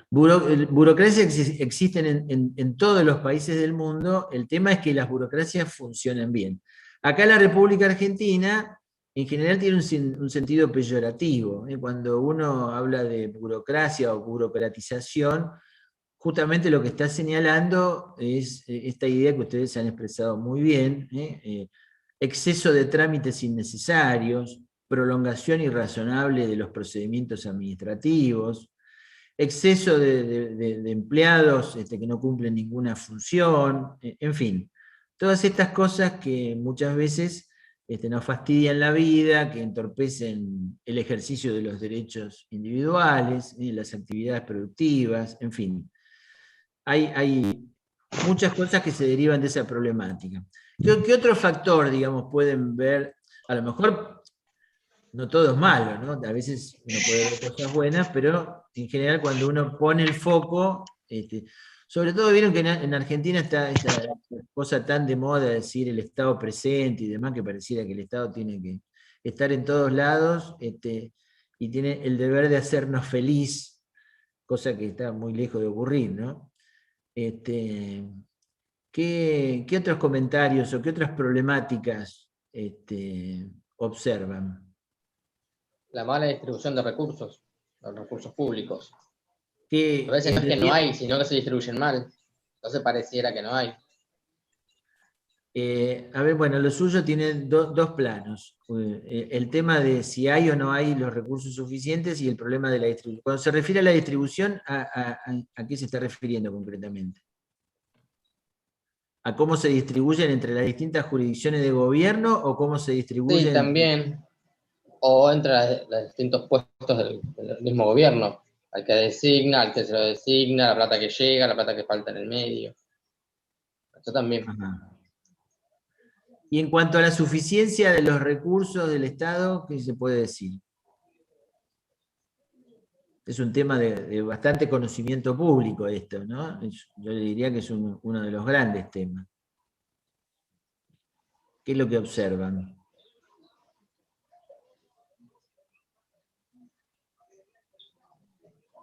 Burocracias existen en todos los países del mundo, el tema es que las burocracias funcionan bien. Acá en la República Argentina, en general tiene un sentido peyorativo. Cuando uno habla de burocracia o burocratización, justamente lo que está señalando es esta idea que ustedes han expresado muy bien, exceso de trámites innecesarios, prolongación irrazonable de los procedimientos administrativos, exceso de empleados que no cumplen ninguna función, en fin, todas estas cosas que muchas veces nos fastidian la vida, que entorpecen el ejercicio de los derechos individuales, las actividades productivas, en fin. Hay muchas cosas que se derivan de esa problemática. ¿Qué otro factor, digamos, pueden ver? A lo mejor no todo es malo, ¿no? A veces uno puede ver cosas buenas, pero en general cuando uno pone el foco, sobre todo vieron que en Argentina está esta cosa tan de moda de decir el Estado presente y demás, que pareciera que el Estado tiene que estar en todos lados, y tiene el deber de hacernos feliz, cosa que está muy lejos de ocurrir, ¿no? ¿Qué otros comentarios o qué otras problemáticas observan? La mala distribución de recursos, los recursos públicos. A A veces no es que no hay, sino que se distribuyen mal. Entonces pareciera que no hay. A ver, bueno, lo suyo tiene dos planos. El tema de si hay o no hay los recursos suficientes y el problema de la distribución. Cuando se refiere a la distribución, ¿a qué se está refiriendo concretamente? ¿A cómo se distribuyen entre las distintas jurisdicciones de gobierno o cómo se distribuyen? Sí, también. O entre los distintos puestos del mismo gobierno. Al que designa, al que se lo designa, la plata que llega, la plata que falta en el medio. Eso también. Ajá. Y en cuanto a la suficiencia de los recursos del Estado, ¿qué se puede decir? Es un tema de bastante conocimiento público esto, ¿no? Yo le diría que es uno de los grandes temas. ¿Qué es lo que observan?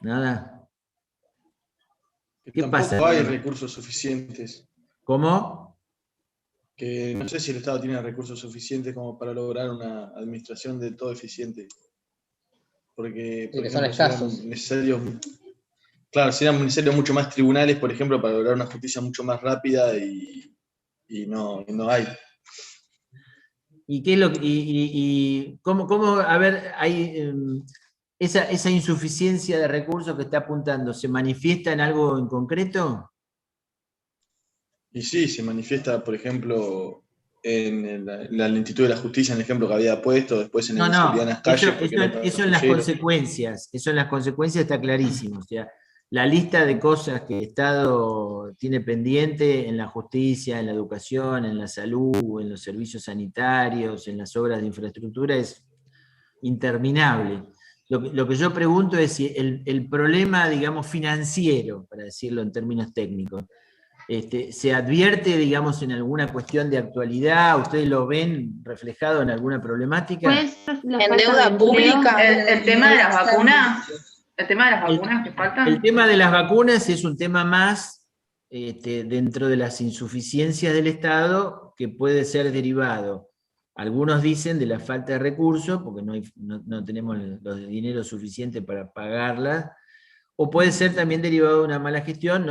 ¿Nada? ¿Qué pasa? No hay recursos suficientes. ¿Cómo? Que no sé si el Estado tiene recursos suficientes como para lograr una administración de todo eficiente. Porque, por ejemplo, serían necesarios mucho más tribunales, por ejemplo, para lograr una justicia mucho más rápida y no hay. ¿Y qué es lo que, cómo, a ver, hay esa insuficiencia de recursos que está apuntando, ¿se manifiesta en algo en concreto? Y sí, se manifiesta, por ejemplo, en la lentitud de la justicia, en el ejemplo que había puesto, después en el seguridad en las calles. Eso en las consecuencias, está clarísimo. O sea, la lista de cosas que el Estado tiene pendiente en la justicia, en la educación, en la salud, en los servicios sanitarios, en las obras de infraestructura es interminable. Lo que yo pregunto es si el problema, digamos, financiero, para decirlo en términos técnicos, ¿se advierte, digamos, en alguna cuestión de actualidad? ¿Ustedes lo ven reflejado en alguna problemática? Pues, en deuda pública. El tema de las vacunas. El tema de las vacunas que faltan. El tema de las vacunas es un tema más dentro de las insuficiencias del Estado que puede ser derivado. Algunos dicen de la falta de recursos, porque no tenemos los dineros suficientes para pagarlas. o puede ser también derivado de una mala gestión,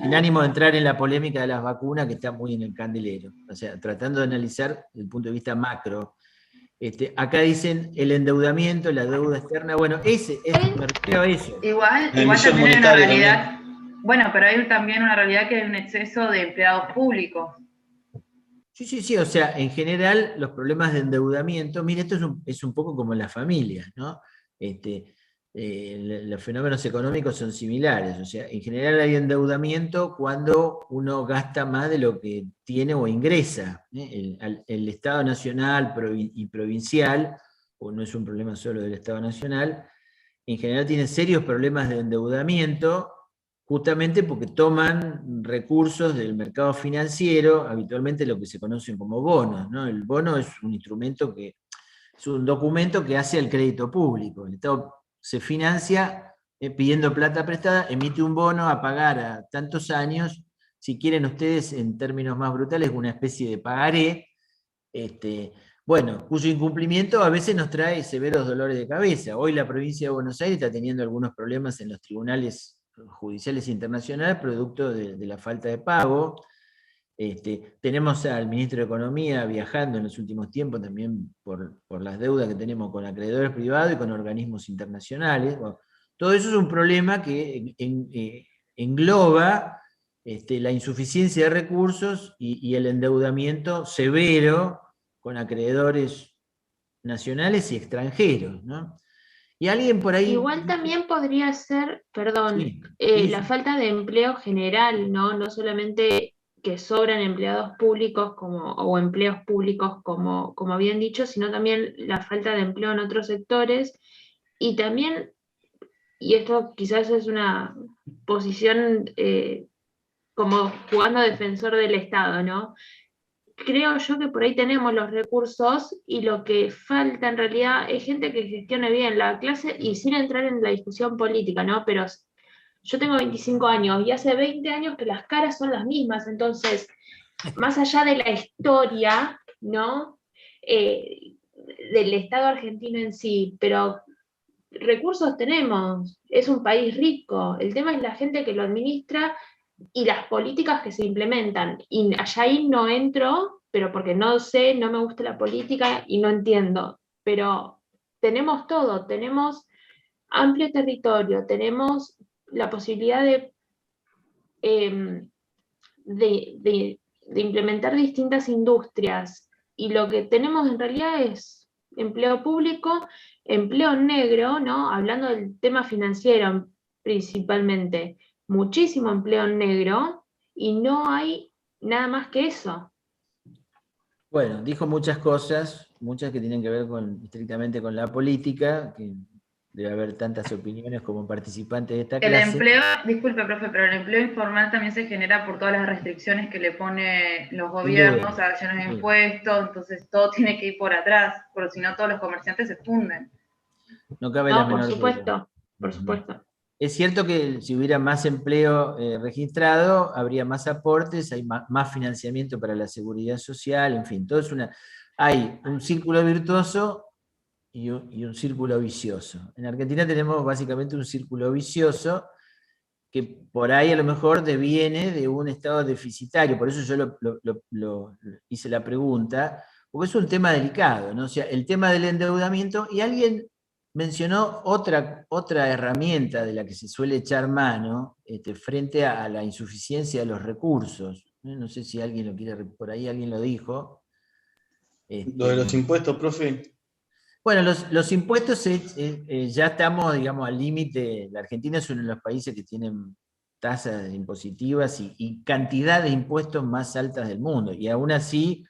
sin ánimo de entrar en la polémica de las vacunas, que está muy en el candelero, o sea, tratando de analizar desde el punto de vista macro. Acá dicen el endeudamiento, la deuda externa, bueno, me refiero a eso. Igual también hay una realidad, bueno, pero hay también una realidad que hay un exceso de empleados públicos. Sí, o sea, en general los problemas de endeudamiento, mire, esto es un poco como en las familias, ¿no? Los fenómenos económicos son similares, o sea, en general hay endeudamiento cuando uno gasta más de lo que tiene o ingresa. El Estado nacional y provincial, o no es un problema solo del Estado nacional, en general tiene serios problemas de endeudamiento, justamente porque toman recursos del mercado financiero, habitualmente lo que se conocen como bonos, ¿no? El bono es un instrumento es un documento que hace el crédito público. El Estado se financia pidiendo plata prestada, emite un bono a pagar a tantos años, si quieren ustedes en términos más brutales, una especie de pagaré, bueno, cuyo incumplimiento a veces nos trae severos dolores de cabeza. Hoy la provincia de Buenos Aires está teniendo algunos problemas en los tribunales judiciales internacionales producto de la falta de pago. Tenemos al ministro de Economía viajando en los últimos tiempos también por las deudas que tenemos con acreedores privados y con organismos internacionales. Bueno, todo eso es un problema que engloba la insuficiencia de recursos y el endeudamiento severo con acreedores nacionales y extranjeros, ¿no? Y alguien por ahí... Igual también podría ser, perdón, la falta de empleo general, ¿no? No solamente que sobran empleados públicos o empleos públicos como habían dicho, sino también la falta de empleo en otros sectores. Y también, y esto quizás es una posición como jugando defensor del Estado, ¿no? Creo yo que por ahí tenemos los recursos y lo que falta en realidad es gente que gestione bien la clase y sin entrar en la discusión política, ¿no? Pero yo tengo 25 años y hace 20 años que las caras son las mismas, entonces, más allá de la historia, ¿no? Del Estado argentino en sí, pero recursos tenemos, es un país rico, el tema es la gente que lo administra y las políticas que se implementan. Y allá ahí no entro, pero porque no sé, no me gusta la política y no entiendo. Pero tenemos todo, tenemos amplio territorio, tenemos la posibilidad de implementar distintas industrias. Y lo que tenemos en realidad es empleo público, empleo negro, ¿no? Hablando del tema financiero principalmente, muchísimo empleo negro y no hay nada más que eso. Bueno, dijo muchas cosas, muchas que tienen que ver estrictamente con la política, que debe haber tantas opiniones como participantes de esta clase. El empleo, disculpe, profe, pero el empleo informal también se genera por todas las restricciones que le ponen los gobiernos, acciones de impuestos, entonces todo tiene que ir por atrás, porque si no todos los comerciantes se funden. No cabe la menor por supuesto, duda. Por supuesto. Es cierto que si hubiera más empleo registrado, habría más aportes, hay más financiamiento para la seguridad social, en fin, todo hay un círculo virtuoso y un círculo vicioso. En Argentina tenemos básicamente un círculo vicioso que por ahí a lo mejor deviene de un estado deficitario, por eso yo lo hice la pregunta, porque es un tema delicado, ¿no? O sea, el tema del endeudamiento, y alguien mencionó otra herramienta de la que se suele echar mano frente a la insuficiencia de los recursos. No sé si alguien lo quiere, por ahí alguien lo dijo. Lo de los impuestos, profe. Bueno, los impuestos ya estamos, digamos, al límite. La Argentina es uno de los países que tienen tasas impositivas y cantidad de impuestos más altas del mundo. Y aún así,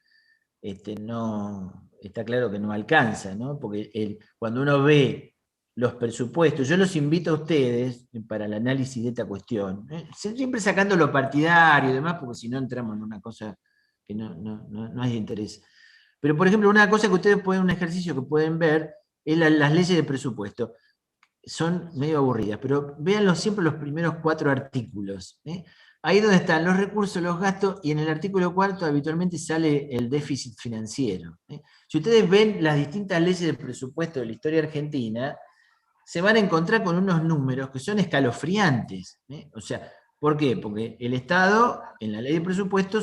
no... Está claro que no alcanza, ¿no? Porque cuando uno ve los presupuestos, yo los invito a ustedes para el análisis de esta cuestión, siempre sacando lo partidario y demás, porque si no entramos en una cosa que no es de interés. Pero, por ejemplo, una cosa que ustedes un ejercicio que pueden ver, es las leyes de presupuesto. Son medio aburridas, pero véanlo siempre los primeros 4 artículos, Ahí donde están los recursos, los gastos, y en el artículo 4 habitualmente sale el déficit financiero. Si ustedes ven las distintas leyes de presupuesto de la historia argentina, se van a encontrar con unos números que son escalofriantes. O sea, ¿por qué? Porque el Estado, en la ley de presupuesto,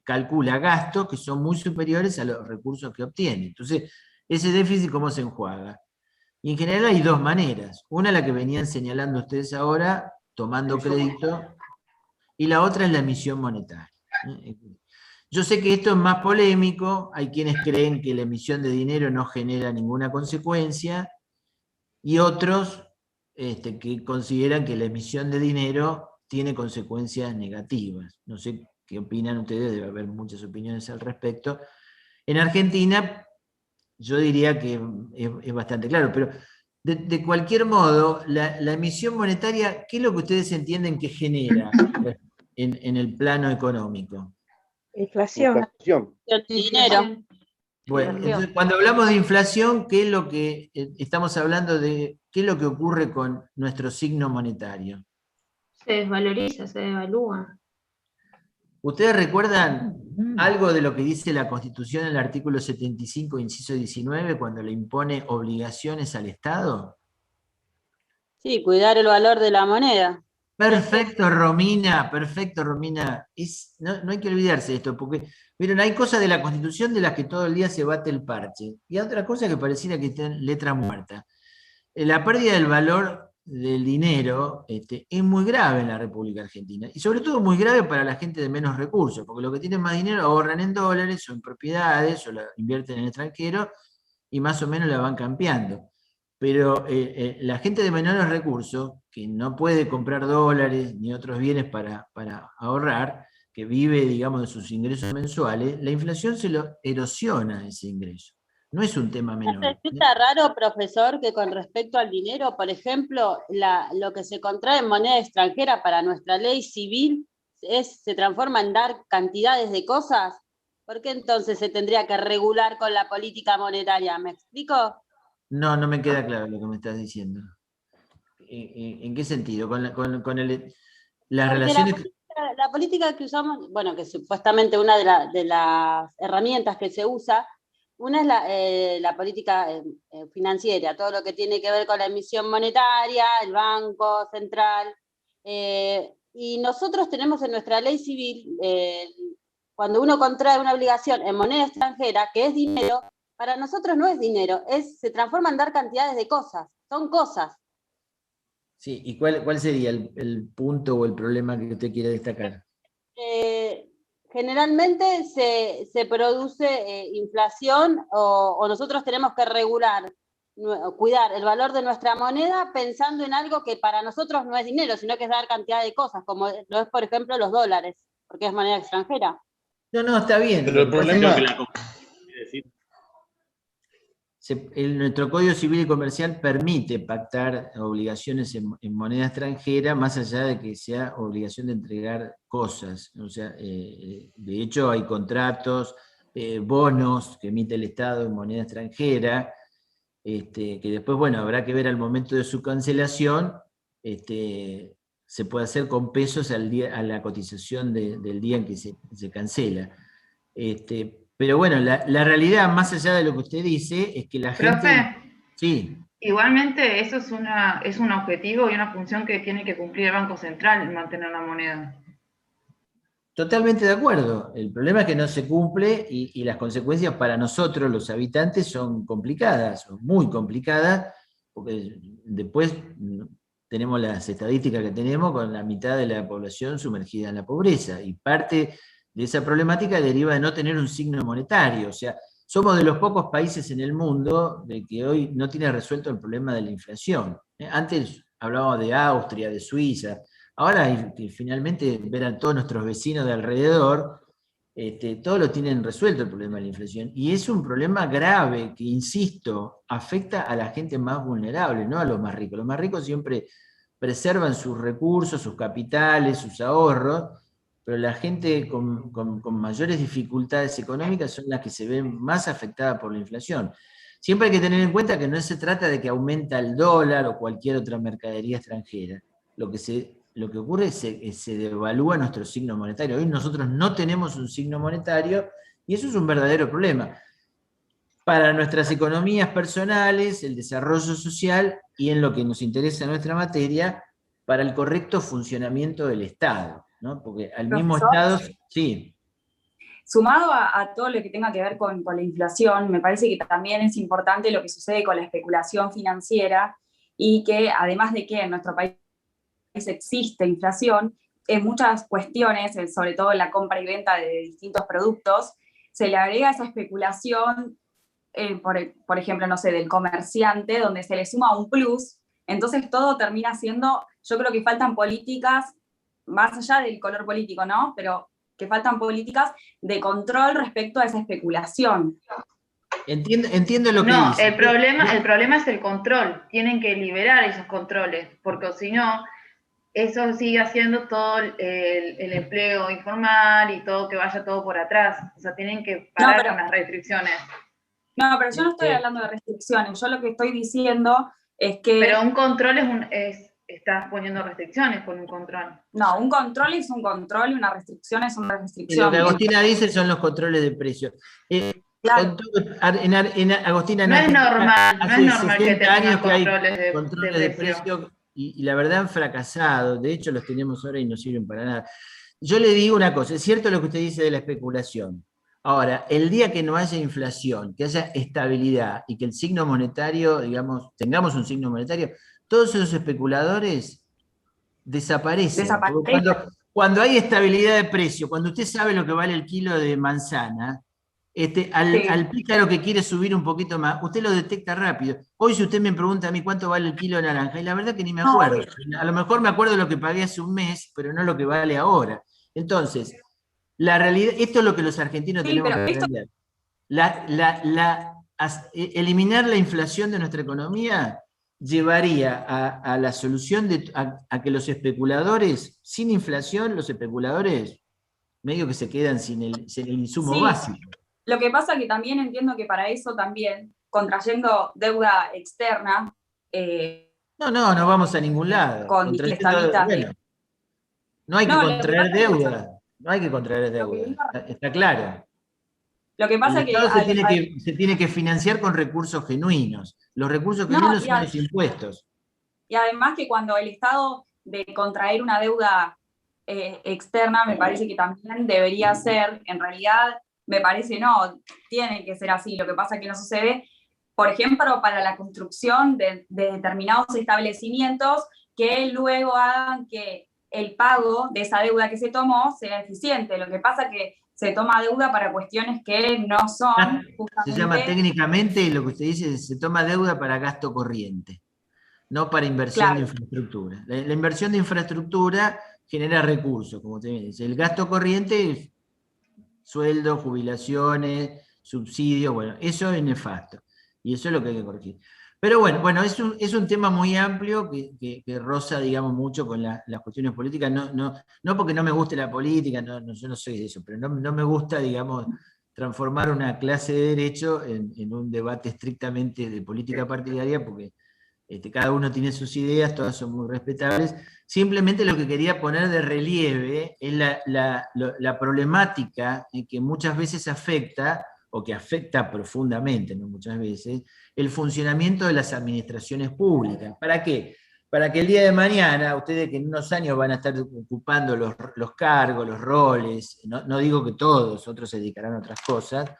calcula gastos que son muy superiores a los recursos que obtiene. Entonces, ese déficit, ¿cómo se enjuaga? Y en general hay dos maneras. Una, la que venían señalando ustedes ahora, tomando crédito, y la otra es la emisión monetaria. Yo sé que esto es más polémico, hay quienes creen que la emisión de dinero no genera ninguna consecuencia, y otros que consideran que la emisión de dinero tiene consecuencias negativas. No sé qué opinan ustedes, debe haber muchas opiniones al respecto. En Argentina, yo diría que es bastante claro, pero de cualquier modo, la emisión monetaria, ¿qué es lo que ustedes entienden que genera en el plano económico? Inflación. Dinero. Bueno, entonces, cuando hablamos de inflación, ¿qué es lo que estamos hablando de? ¿Qué es lo que ocurre con nuestro signo monetario? Se desvaloriza, se devalúa. ¿Ustedes recuerdan algo de lo que dice la Constitución en el artículo 75, inciso 19, cuando le impone obligaciones al Estado? Sí, cuidar el valor de la moneda. Perfecto, Romina, perfecto, Romina. No hay que olvidarse de esto, porque, miren, hay cosas de la Constitución de las que todo el día se bate el parche, y hay otra cosa que pareciera que está en letra muerta. La pérdida del valor del dinero es muy grave en la República Argentina, y sobre todo muy grave para la gente de menos recursos, porque los que tienen más dinero ahorran en dólares o en propiedades, o la invierten en el extranjero, y más o menos la van cambiando. Pero la gente de menores recursos, que no puede comprar dólares ni otros bienes para ahorrar, que vive, digamos, de sus ingresos mensuales, la inflación se lo erosiona ese ingreso. No es un tema menor. ¿No resulta raro, profesor, que con respecto al dinero, por ejemplo, lo que se contrae en moneda extranjera para nuestra ley civil se transforma en dar cantidades de cosas? ¿Por qué entonces se tendría que regular con la política monetaria? ¿Me explico? No me queda claro lo que me estás diciendo. ¿En qué sentido? Con las relaciones... La política que usamos, bueno, que supuestamente una de las herramientas que se usa, una es la política financiera, todo lo que tiene que ver con la emisión monetaria, el Banco Central, y nosotros tenemos en nuestra ley civil, cuando uno contrae una obligación en moneda extranjera, que es dinero, para nosotros no es dinero, se transforma en dar cantidades de cosas, son cosas. Sí, ¿y cuál sería el punto o el problema que usted quiere destacar? Generalmente se produce inflación o nosotros tenemos que regular, cuidar el valor de nuestra moneda pensando en algo que para nosotros no es dinero, sino que es dar cantidad de cosas, como lo es, por ejemplo, los dólares, porque es moneda extranjera. No, está bien. Pero el problema... Nuestro Código Civil y Comercial permite pactar obligaciones en moneda extranjera, más allá de que sea obligación de entregar cosas. O sea, de hecho hay contratos, bonos que emite el Estado en moneda extranjera, que después, bueno, habrá que ver al momento de su cancelación, se puede hacer con pesos a la cotización del día en que se cancela. Pero bueno, la realidad, más allá de lo que usted dice, es que la gente... Profe, sí. Igualmente eso es un objetivo y una función que tiene que cumplir el Banco Central, mantener la moneda. Totalmente de acuerdo. El problema es que no se cumple y las consecuencias para nosotros, los habitantes, son complicadas, son muy complicadas, porque después tenemos las estadísticas que tenemos con la mitad de la población sumergida en la pobreza, y parte de esa problemática deriva de no tener un signo monetario. O sea, somos de los pocos países en el mundo de que hoy no tiene resuelto el problema de la inflación. Antes hablábamos de Austria, de Suiza, ahora finalmente ver a todos nuestros vecinos de alrededor, todos lo tienen resuelto el problema de la inflación, y es un problema grave que, insisto, afecta a la gente más vulnerable, no a los más ricos. Los más ricos siempre preservan sus recursos, sus capitales, sus ahorros, pero la gente con mayores dificultades económicas son las que se ven más afectadas por la inflación. Siempre hay que tener en cuenta que no se trata de que aumenta el dólar o cualquier otra mercadería extranjera. Lo que ocurre es que se devalúa nuestro signo monetario. Hoy nosotros no tenemos un signo monetario y eso es un verdadero problema. para nuestras economías personales, el desarrollo social y en lo que nos interesa en nuestra materia, para el correcto funcionamiento del Estado, ¿no? Porque al mismo Estado, sí. Sumado a todo lo que tenga que ver con la inflación, me parece que también es importante lo que sucede con la especulación financiera y que además de que en nuestro país existe inflación, en muchas cuestiones, sobre todo en la compra y venta de distintos productos, se le agrega esa especulación, por ejemplo, no sé, del comerciante, donde se le suma un plus, entonces todo termina siendo, yo creo que faltan políticas, más allá del color político, ¿no? Pero que faltan políticas de control respecto a esa especulación. Entiendo lo que dice. El problema es el control. Tienen que liberar esos controles, porque si no, eso sigue haciendo todo el empleo informal y todo, que vaya todo por atrás. O sea, tienen que parar con las restricciones. No, pero yo no estoy hablando de restricciones. Yo lo que estoy diciendo es que... Pero un control estás poniendo restricciones con un control. No, un control es un control y una restricción es una restricción. Lo que Agostina dice son los controles de precios. Claro. Agostina, no es normal, hace no es normal 60 que tengan años que hay controles de precio. Y la verdad han fracasado. De hecho, los tenemos ahora y no sirven para nada. Yo le digo una cosa, es cierto lo que usted dice de la especulación. Ahora, el día que no haya inflación, que haya estabilidad y que el signo monetario, digamos, tengamos un signo monetario, todos esos especuladores desaparecen. Cuando hay estabilidad de precio, cuando usted sabe lo que vale el kilo de manzana, al pícaro que quiere subir un poquito más, usted lo detecta rápido. Hoy si usted me pregunta a mí cuánto vale el kilo de naranja, y la verdad que ni me acuerdo. A lo mejor me acuerdo de lo que pagué hace un mes, pero no lo que vale ahora. Entonces, la realidad, esto es lo que los argentinos tenemos que aprender. Eliminar la inflación de nuestra economía llevaría a la solución a que los especuladores, sin inflación, los especuladores medio que se quedan sin el insumo básico. Lo que pasa que también entiendo que para eso también, contrayendo deuda externa... no vamos a ningún lado. Con no hay que contraer deuda. No hay que contraer deuda. Está claro. Lo que pasa el Estado se tiene que financiar con recursos genuinos. Los recursos genuinos son los impuestos. Y además que cuando el Estado de contraer una deuda externa, me parece que también debería ser, en realidad, me parece no, tiene que ser así. Lo que pasa es que no sucede, por ejemplo, para la construcción de determinados establecimientos que luego hagan que el pago de esa deuda que se tomó sea eficiente. Lo que pasa es que se toma deuda para cuestiones que no son justamente... Se llama técnicamente, lo que usted dice, se toma deuda para gasto corriente, no para inversión de infraestructura. La inversión de infraestructura genera recursos, como usted dice. El gasto corriente es sueldos, jubilaciones, subsidios, bueno, eso es nefasto. Y eso es lo que hay que corregir. Pero bueno, es un tema muy amplio que roza, digamos, mucho con las cuestiones políticas, no porque no me guste la política, yo no soy de eso, pero no me gusta, digamos, transformar una clase de derecho en un debate estrictamente de política partidaria, porque cada uno tiene sus ideas, todas son muy respetables. Simplemente lo que quería poner de relieve es la problemática que muchas veces afecta, o que afecta profundamente, no muchas veces, el funcionamiento de las administraciones públicas. ¿Para qué? Para que el día de mañana, ustedes que en unos años van a estar ocupando los cargos, los roles, no digo que todos, otros se dedicarán a otras cosas,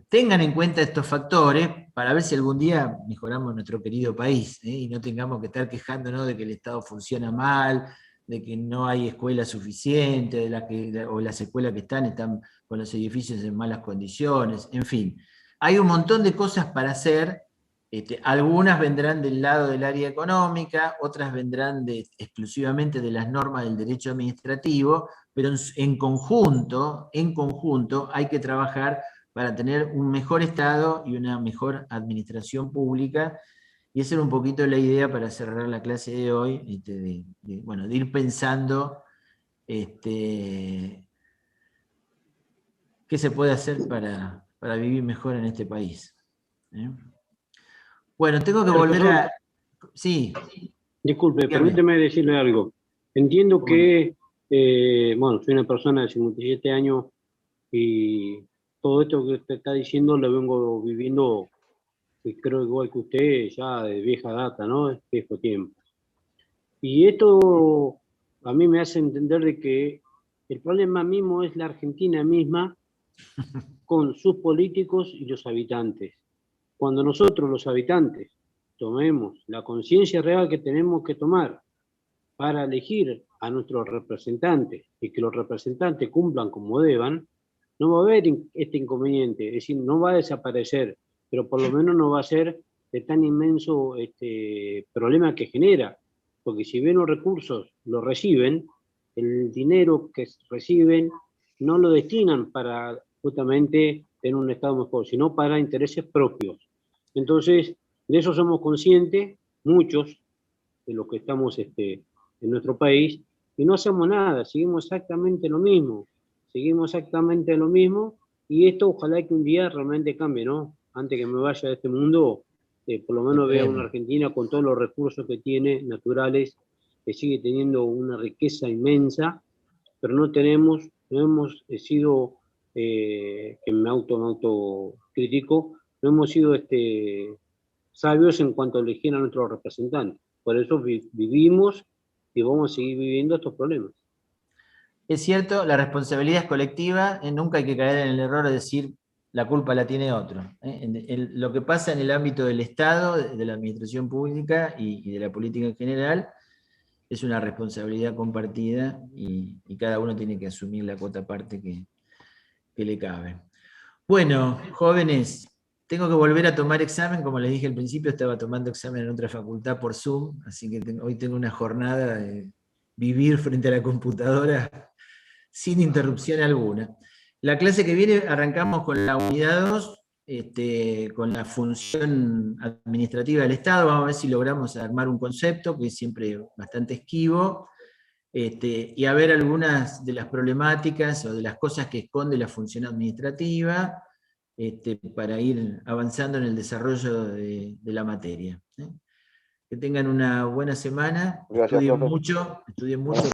tengan en cuenta estos factores para ver si algún día mejoramos nuestro querido país, y no tengamos que estar quejándonos de que el Estado funciona mal, de que no hay escuelas suficientes, o las escuelas que están con los edificios en malas condiciones, en fin. Hay un montón de cosas para hacer, algunas vendrán del lado del área económica, otras vendrán exclusivamente de las normas del derecho administrativo, pero en conjunto hay que trabajar para tener un mejor Estado y una mejor administración pública. Y esa era un poquito la idea para cerrar la clase de hoy, de ir pensando qué se puede hacer para vivir mejor en este país. Bueno, tengo que volver a... Sí. Disculpe, permíteme decirle algo. Entiendo que, soy una persona de 57 años y todo esto que usted está diciendo lo vengo viviendo, creo igual que usted, ya de vieja data, ¿no? Es viejo tiempo. Y esto a mí me hace entender de que el problema mismo es la Argentina misma con sus políticos y los habitantes. Cuando nosotros, los habitantes, tomemos la conciencia real que tenemos que tomar para elegir a nuestros representantes y que los representantes cumplan como deban, no va a haber este inconveniente, es decir, no va a desaparecer, pero por lo menos no va a ser de tan inmenso problema que genera, porque si bien los recursos los reciben, el dinero que reciben no lo destinan para justamente tener un Estado mejor, sino para intereses propios. Entonces, de eso somos conscientes, muchos de los que estamos en nuestro país, y no hacemos nada, seguimos exactamente lo mismo, y esto ojalá que un día realmente cambie, ¿no? Antes que me vaya de este mundo, por lo menos vea una Argentina con todos los recursos que tiene, naturales, que sigue teniendo una riqueza inmensa, pero no hemos sido, que me autocritico, no hemos sido sabios en cuanto a elegir a nuestros representantes. Por eso vivimos y vamos a seguir viviendo estos problemas. Es cierto, la responsabilidad es colectiva, nunca hay que caer en el error de decir la culpa la tiene otro. Lo que pasa en el ámbito del Estado, de la administración pública y de la política en general, es una responsabilidad compartida y cada uno tiene que asumir la cuota parte que le cabe. Bueno, jóvenes, tengo que volver a tomar examen, como les dije al principio, estaba tomando examen en otra facultad por Zoom, así que hoy tengo una jornada de vivir frente a la computadora sin interrupción alguna. La clase que viene arrancamos con la unidad 2, con la función administrativa del Estado. Vamos a ver si logramos armar un concepto, que es siempre bastante esquivo, y a ver algunas de las problemáticas o de las cosas que esconde la función administrativa, para ir avanzando en el desarrollo de la materia. Que tengan una buena semana. Gracias, Estudien mucho.